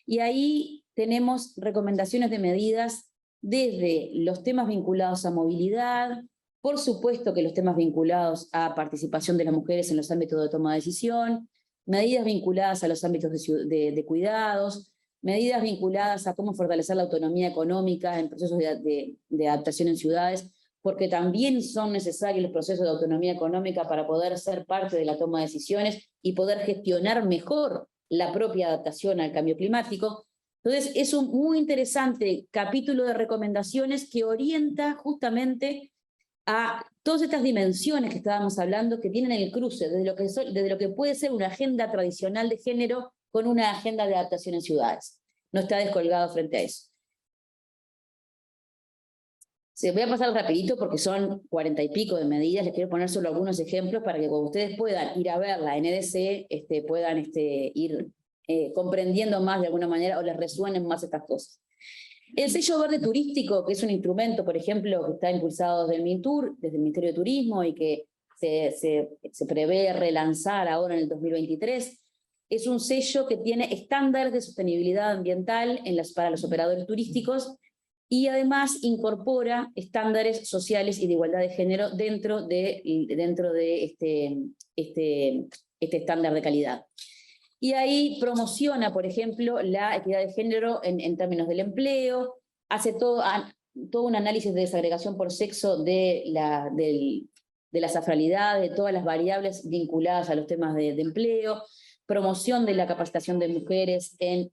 Y ahí tenemos recomendaciones de medidas desde los temas vinculados a movilidad, por supuesto que los temas vinculados a participación de las mujeres en los ámbitos de toma de decisión, medidas vinculadas a los ámbitos de cuidados, medidas vinculadas a cómo fortalecer la autonomía económica en procesos de adaptación en ciudades, porque también son necesarios los procesos de autonomía económica para poder ser parte de la toma de decisiones y poder gestionar mejor la propia adaptación al cambio climático. Entonces, es un muy interesante capítulo de recomendaciones que orienta justamente a todas estas dimensiones que estábamos hablando, que tienen el cruce desde lo que puede ser una agenda tradicional de género con una agenda de adaptación en ciudades. No está descolgado frente a eso. Voy a pasar rapidito porque son 40 y pico de medidas, les quiero poner solo algunos ejemplos para que cuando ustedes puedan ir a ver la NDC, puedan ir comprendiendo más de alguna manera o les resuenen más estas cosas. El sello verde turístico, que es un instrumento, por ejemplo, que está impulsado desde el MINTUR, desde el Ministerio de Turismo, y que se prevé relanzar ahora en el 2023, es un sello que tiene estándares de sostenibilidad ambiental para los operadores turísticos y además incorpora estándares sociales y de igualdad de género dentro de este estándar de calidad. Y ahí promociona, por ejemplo, la equidad de género en términos del empleo, hace todo un análisis de desagregación por sexo de la safralidad, de todas las variables vinculadas a los temas de empleo, promoción de la capacitación de mujeres en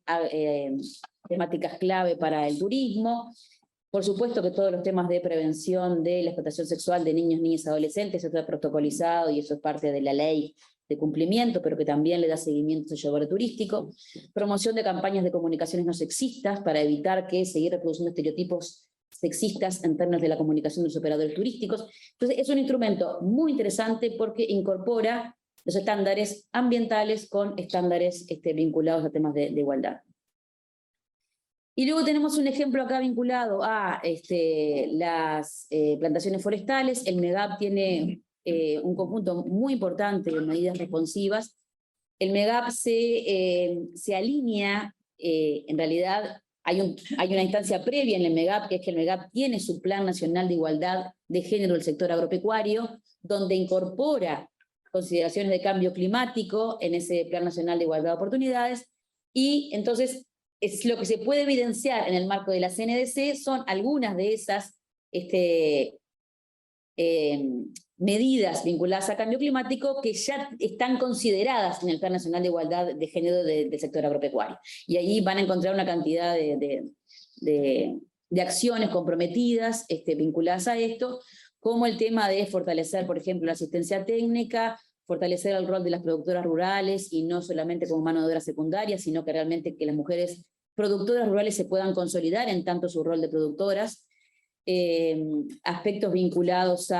temáticas clave para el turismo. Por supuesto que todos los temas de prevención de la explotación sexual de niños, niñas y adolescentes, eso está protocolizado y eso es parte de la ley de cumplimiento, pero que también le da seguimiento al sello verde turístico. Promoción de campañas de comunicaciones no sexistas para evitar que seguir reproduciendo estereotipos sexistas en términos de la comunicación de los operadores turísticos. Entonces es un instrumento muy interesante porque incorpora los estándares ambientales con estándares vinculados a temas de igualdad. Y luego tenemos un ejemplo acá vinculado a las plantaciones forestales. El MEGAP tiene un conjunto muy importante de medidas responsivas. El MEGAP se alinea, en realidad hay una instancia previa en el MEGAP, que es que el MEGAP tiene su Plan Nacional de Igualdad de Género del sector agropecuario, donde incorpora consideraciones de cambio climático en ese Plan Nacional de Igualdad de Oportunidades, y entonces es lo que se puede evidenciar en el marco de la CNDC son algunas de esas medidas vinculadas a cambio climático que ya están consideradas en el Plan Nacional de Igualdad de Género del sector agropecuario. Y ahí van a encontrar una cantidad de acciones comprometidas vinculadas a esto, como el tema de fortalecer, por ejemplo, la asistencia técnica, fortalecer el rol de las productoras rurales y no solamente como mano de obra secundaria, sino que realmente que las mujeres productoras rurales se puedan consolidar en tanto su rol de productoras. Aspectos vinculados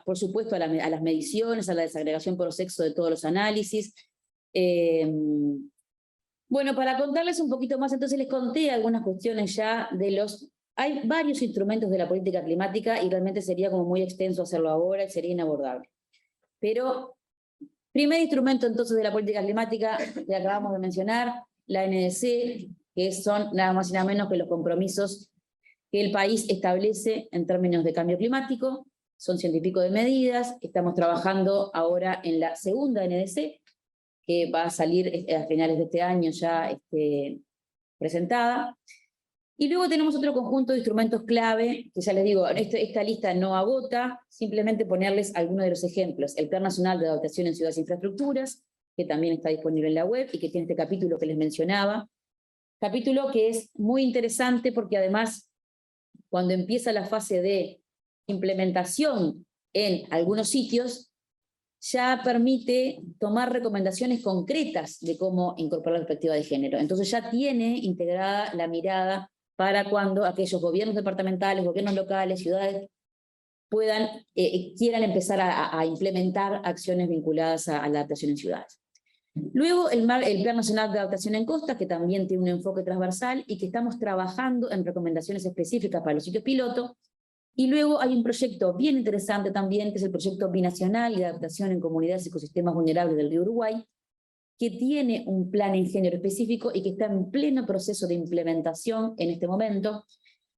por supuesto, a las mediciones, a la desagregación por sexo de todos los análisis. Bueno, para contarles un poquito más, entonces les conté algunas cuestiones ya de los... Hay varios instrumentos de la política climática y realmente sería como muy extenso hacerlo ahora y sería inabordable. Pero, primer instrumento entonces de la política climática que acabamos de mencionar, la NDC, que son nada más y nada menos que los compromisos que el país establece en términos de cambio climático, son 100 y pico de medidas, estamos trabajando ahora en la segunda NDC, que va a salir a finales de este año ya presentada. Y luego tenemos otro conjunto de instrumentos clave, que ya les digo, esta lista no agota, simplemente ponerles algunos de los ejemplos. El Plan Nacional de Adaptación en Ciudades e Infraestructuras, que también está disponible en la web y que tiene este capítulo que les mencionaba. Capítulo que es muy interesante porque además, cuando empieza la fase de implementación en algunos sitios, ya permite tomar recomendaciones concretas de cómo incorporar la perspectiva de género. Entonces ya tiene integrada la mirada para cuando aquellos gobiernos departamentales, gobiernos locales, ciudades, quieran empezar a implementar acciones vinculadas a la adaptación en ciudades. Luego el Plan Nacional de Adaptación en Costas, que también tiene un enfoque transversal y que estamos trabajando en recomendaciones específicas para los sitios piloto. Y luego hay un proyecto bien interesante también, que es el proyecto binacional de adaptación en comunidades y ecosistemas vulnerables del río Uruguay, que tiene un plan en género específico y que está en pleno proceso de implementación en este momento,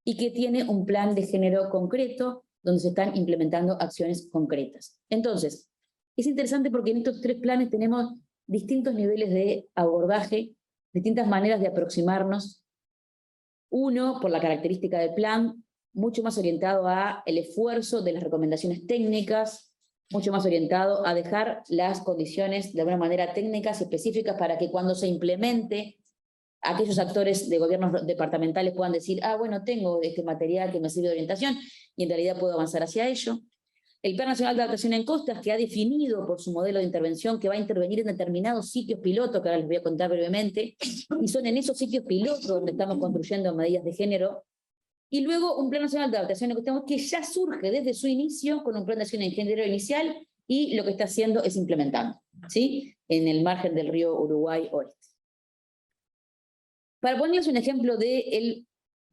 y que tiene un plan de género concreto, donde se están implementando acciones concretas. Entonces, es interesante porque en estos tres planes tenemos distintos niveles de abordaje, distintas maneras de aproximarnos. Uno, por la característica del plan, mucho más orientado al esfuerzo de las recomendaciones técnicas, mucho más orientado a dejar las condiciones de alguna manera técnicas y específicas para que cuando se implemente, aquellos actores de gobiernos departamentales puedan decir, bueno, tengo este material que me sirve de orientación, y en realidad puedo avanzar hacia ello. El Plan Nacional de Adaptación en Costas, que ha definido por su modelo de intervención que va a intervenir en determinados sitios piloto, que ahora les voy a contar brevemente, y son en esos sitios pilotos donde estamos construyendo medidas de género. Y luego un Plan Nacional de Adaptación que ya surge desde su inicio con un plan de acción en género inicial, y lo que está haciendo es implementando, ¿sí? En el margen del río Uruguay Oeste. Para ponerles un ejemplo del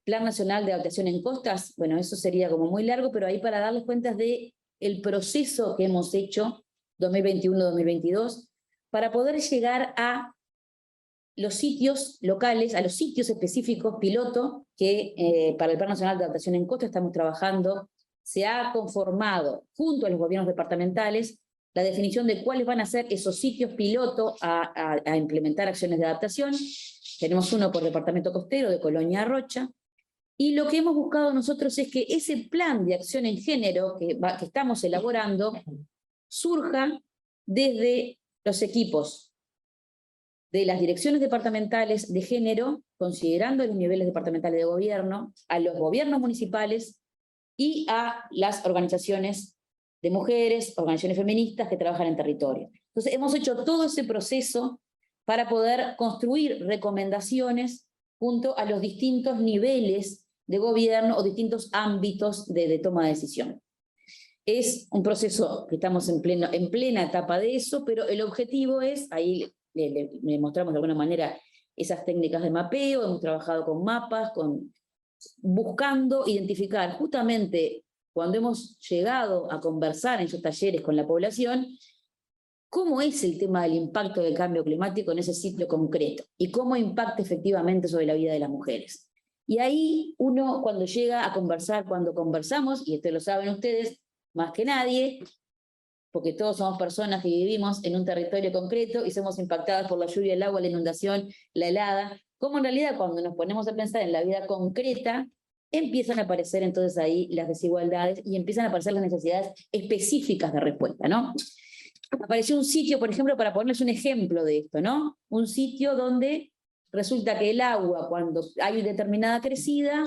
Plan Nacional de Adaptación en Costas, bueno, eso sería como muy largo, pero ahí para darles cuenta del proceso que hemos hecho 2021-2022 para poder llegar a los sitios locales, a los sitios específicos piloto que para el Plan Nacional de Adaptación en Costa estamos trabajando. Se ha conformado junto a los gobiernos departamentales la definición de cuáles van a ser esos sitios piloto a implementar acciones de adaptación. Tenemos uno por departamento costero de Colonia a Rocha, y lo que hemos buscado nosotros es que ese plan de acción en género que estamos elaborando surja desde los equipos de las direcciones departamentales de género, considerando los niveles departamentales de gobierno, a los gobiernos municipales y a las organizaciones de mujeres, organizaciones feministas que trabajan en territorio. Entonces hemos hecho todo ese proceso para poder construir recomendaciones junto a los distintos niveles de gobierno o distintos ámbitos de toma de decisión. Es un proceso que estamos en plena etapa de eso, pero el objetivo es, ahí le mostramos de alguna manera esas técnicas de mapeo, hemos trabajado con mapas, buscando identificar justamente cuando hemos llegado a conversar en esos talleres con la población, cómo es el tema del impacto del cambio climático en ese sitio concreto y cómo impacta efectivamente sobre la vida de las mujeres. Y ahí uno cuando llega a conversar, cuando conversamos, y esto lo saben ustedes más que nadie, porque todos somos personas que vivimos en un territorio concreto y somos impactadas por la lluvia, el agua, la inundación, la helada, como en realidad cuando nos ponemos a pensar en la vida concreta, empiezan a aparecer entonces ahí las desigualdades y empiezan a aparecer las necesidades específicas de respuesta, ¿no? Apareció un sitio, por ejemplo, para ponerles un ejemplo de esto, ¿no? Un sitio donde resulta que el agua, cuando hay determinada crecida,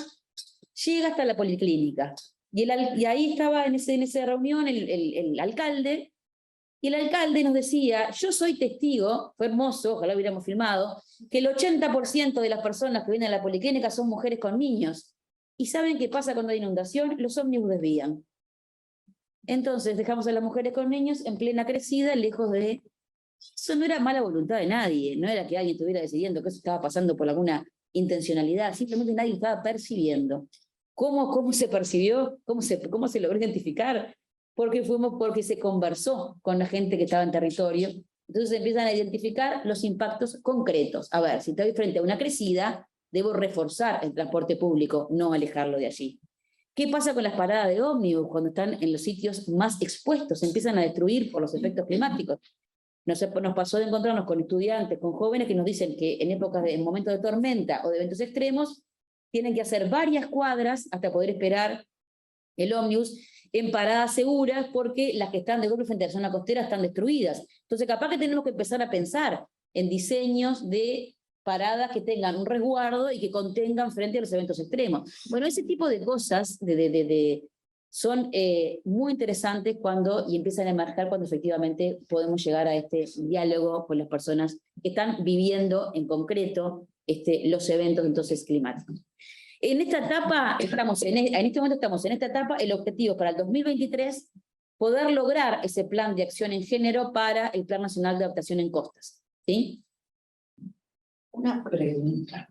llega hasta la policlínica. Y ahí estaba en esa reunión el alcalde, y el alcalde nos decía, yo soy testigo, fue hermoso, ojalá hubiéramos filmado, que el 80% de las personas que vienen a la policlínica son mujeres con niños. ¿Y saben qué pasa cuando hay inundación? Los ómnibus desvían. Entonces dejamos a las mujeres con niños en plena crecida, lejos de Eso no era mala voluntad de nadie, no era que alguien estuviera decidiendo que eso estaba pasando por alguna intencionalidad, simplemente nadie estaba percibiendo. ¿Cómo se percibió? ¿Cómo se logró identificar? Porque se conversó con la gente que estaba en territorio. Entonces empiezan a identificar los impactos concretos. A ver, si estoy frente a una crecida, debo reforzar el transporte público, no alejarlo de allí. ¿Qué pasa con las paradas de ómnibus cuando están en los sitios más expuestos? Se empiezan a destruir por los efectos climáticos. Nos pasó de encontrarnos con estudiantes, con jóvenes que nos dicen que en momentos de tormenta o de eventos extremos, tienen que hacer varias cuadras hasta poder esperar el ómnibus en paradas seguras porque las que están de golpe frente a la zona costera están destruidas. Entonces capaz que tenemos que empezar a pensar en diseños de paradas que tengan un resguardo y que contengan frente a los eventos extremos. Bueno, ese tipo de cosas son muy interesantes y empiezan a emerger cuando efectivamente podemos llegar a este diálogo con las personas que están viviendo en concreto los eventos entonces climáticos. En esta etapa, en este momento estamos en esta etapa, el objetivo para el 2023, poder lograr ese plan de acción en género para el Plan Nacional de Adaptación en Costas. ¿Sí? Una pregunta,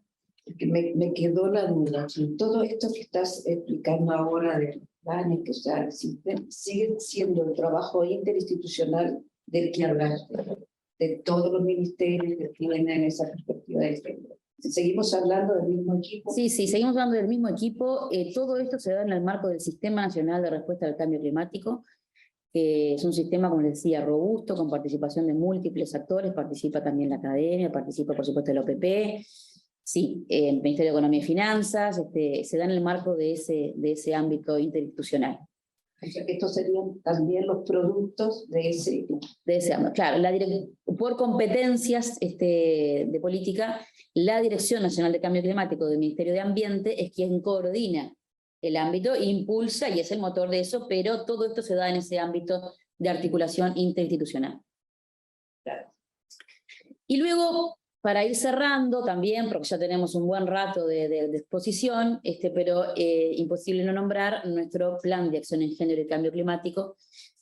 que me quedó la duda. Todo esto que estás explicando ahora del plan, que sigue siendo el trabajo interinstitucional del que hablaste, de todos los ministerios que tienen esa perspectiva de género. ¿Seguimos hablando del mismo equipo? Sí, seguimos hablando del mismo equipo. Todo esto se da en el marco del Sistema Nacional de Respuesta al Cambio Climático. Es un sistema, como les decía, robusto, con participación de múltiples actores. Participa también la academia, participa por supuesto el OPP, sí, el Ministerio de Economía y Finanzas. Se da en el marco de ese ámbito interinstitucional. O sea, que estos serían también los productos de ese ámbito. Claro, por competencias de política, la Dirección Nacional de Cambio Climático del Ministerio de Ambiente es quien coordina el ámbito, impulsa y es el motor de eso, pero todo esto se da en ese ámbito de articulación interinstitucional. Claro. Y luego, para ir cerrando también, porque ya tenemos un buen rato de exposición, pero imposible no nombrar nuestro Plan de Acción en Género y Cambio Climático,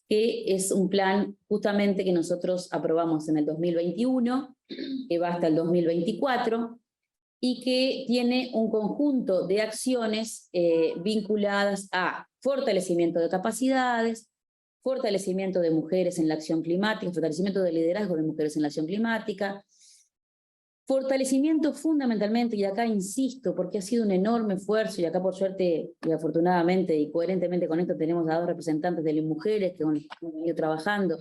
que es un plan justamente que nosotros aprobamos en el 2021, que va hasta el 2024, y que tiene un conjunto de acciones vinculadas a fortalecimiento de capacidades, fortalecimiento de mujeres en la acción climática, fortalecimiento del liderazgo de mujeres en la acción climática, fortalecimiento fundamentalmente, y acá insisto, porque ha sido un enorme esfuerzo, y acá por suerte y afortunadamente y coherentemente con esto tenemos a 2 representantes de las mujeres que han ido trabajando,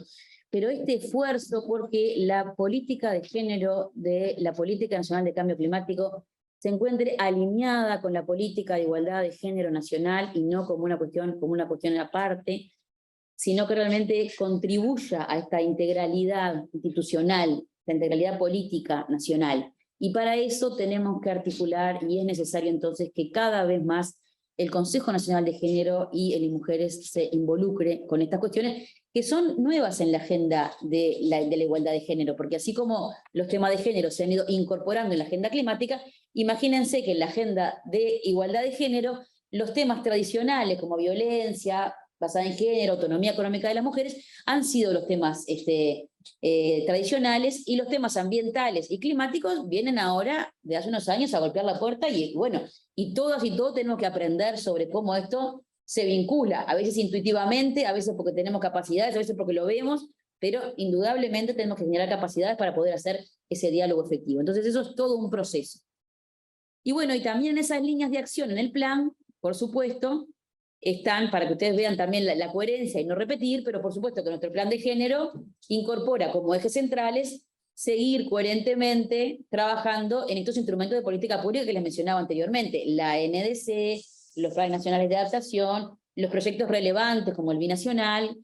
pero este esfuerzo porque la política de género de la Política Nacional de Cambio Climático se encuentre alineada con la política de igualdad de género nacional y no como una cuestión aparte, sino que realmente contribuya a esta integralidad institucional, la integralidad política nacional. Y para eso tenemos que articular, y es necesario entonces que cada vez más el Consejo Nacional de Género y el IMujeres se involucre con estas cuestiones que son nuevas en la agenda de la igualdad de género, porque así como los temas de género se han ido incorporando en la agenda climática, imagínense que en la agenda de igualdad de género los temas tradicionales como violencia basada en género, autonomía económica de las mujeres, han sido los temas tradicionales, y los temas ambientales y climáticos vienen ahora, de hace unos años, a golpear la puerta, y bueno, y todas y todos tenemos que aprender sobre cómo esto se vincula, a veces intuitivamente, a veces porque tenemos capacidades, a veces porque lo vemos, pero indudablemente tenemos que generar capacidades para poder hacer ese diálogo efectivo. Entonces eso es todo un proceso. Y bueno, y también en esas líneas de acción en el plan, por supuesto, están, para que ustedes vean también la coherencia y no repetir, pero por supuesto que nuestro plan de género incorpora como ejes centrales seguir coherentemente trabajando en estos instrumentos de política pública que les mencionaba anteriormente, la NDC, los planes nacionales de adaptación, los proyectos relevantes como el binacional,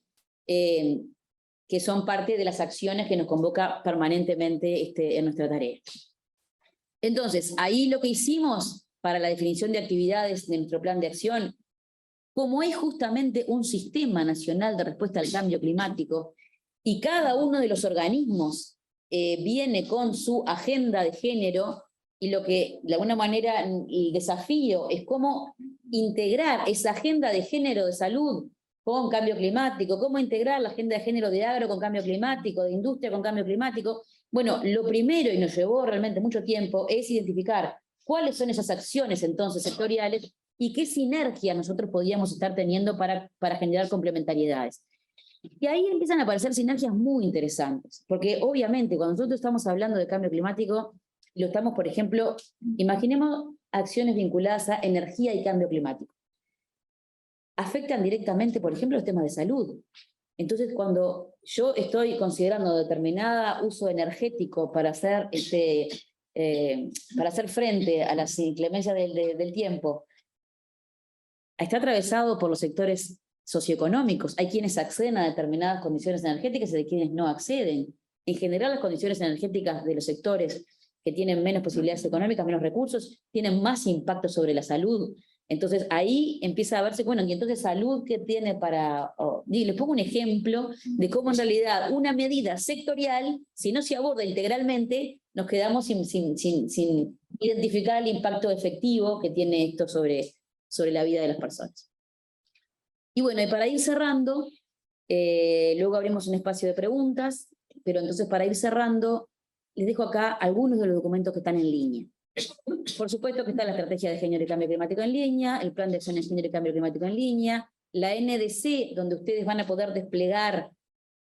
que son parte de las acciones que nos convoca permanentemente en nuestra tarea. Entonces, ahí lo que hicimos para la definición de actividades de nuestro plan de acción, como es justamente un sistema nacional de respuesta al cambio climático, y cada uno de los organismos viene con su agenda de género, y lo que de alguna manera el desafío es cómo integrar esa agenda de género de salud con cambio climático, cómo integrar la agenda de género de agro con cambio climático, de industria con cambio climático. Bueno, lo primero, y nos llevó realmente mucho tiempo, es identificar cuáles son esas acciones entonces sectoriales y qué sinergia nosotros podíamos estar teniendo para generar complementariedades. Y ahí empiezan a aparecer sinergias muy interesantes, porque obviamente cuando nosotros estamos hablando de cambio climático, lo estamos, por ejemplo, imaginemos acciones vinculadas a energía y cambio climático. Afectan directamente, por ejemplo, los temas de salud. Entonces, cuando yo estoy considerando determinado uso energético para hacer, frente a las inclemencias del tiempo, está atravesado por los sectores socioeconómicos. Hay quienes acceden a determinadas condiciones energéticas y hay quienes no acceden. En general, las condiciones energéticas de los sectores que tienen menos posibilidades económicas, menos recursos, tienen más impacto sobre la salud. Entonces ahí empieza a verse, bueno, y entonces salud que tiene para... les pongo un ejemplo de cómo en realidad una medida sectorial, si no se aborda integralmente, nos quedamos sin identificar el impacto efectivo que tiene esto sobre la vida de las personas. Y bueno, y para ir cerrando, luego abrimos un espacio de preguntas, pero entonces para ir cerrando, les dejo acá algunos de los documentos que están en línea. Por supuesto que está la Estrategia de Género y Cambio Climático en línea, el Plan de Acción en Género y Cambio Climático en línea, la NDC, donde ustedes van a poder desplegar,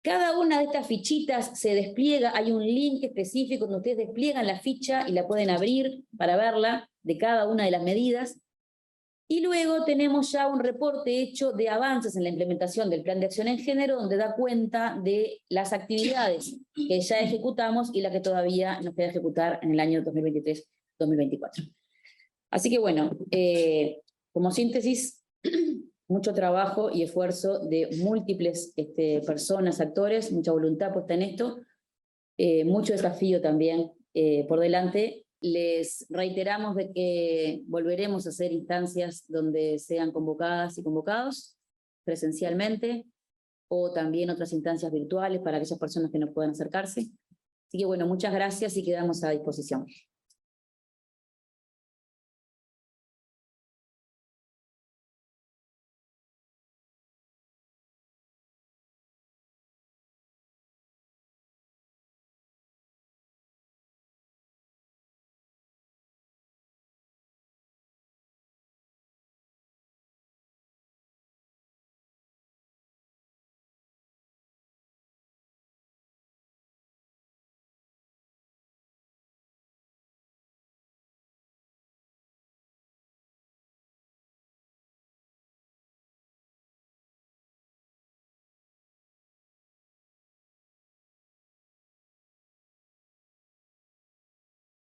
cada una de estas fichitas se despliega, hay un link específico donde ustedes despliegan la ficha y la pueden abrir para verla de cada una de las medidas. Y luego tenemos ya un reporte hecho de avances en la implementación del Plan de Acción en Género, donde da cuenta de las actividades que ya ejecutamos y las que todavía nos queda ejecutar en el año 2023-2024. Así que bueno, como síntesis, mucho trabajo y esfuerzo de múltiples personas, actores, mucha voluntad puesta en esto, mucho desafío también por delante. Les reiteramos de que volveremos a hacer instancias donde sean convocadas y convocados presencialmente o también otras instancias virtuales para aquellas personas que no puedan acercarse. Así que bueno, muchas gracias y quedamos a disposición.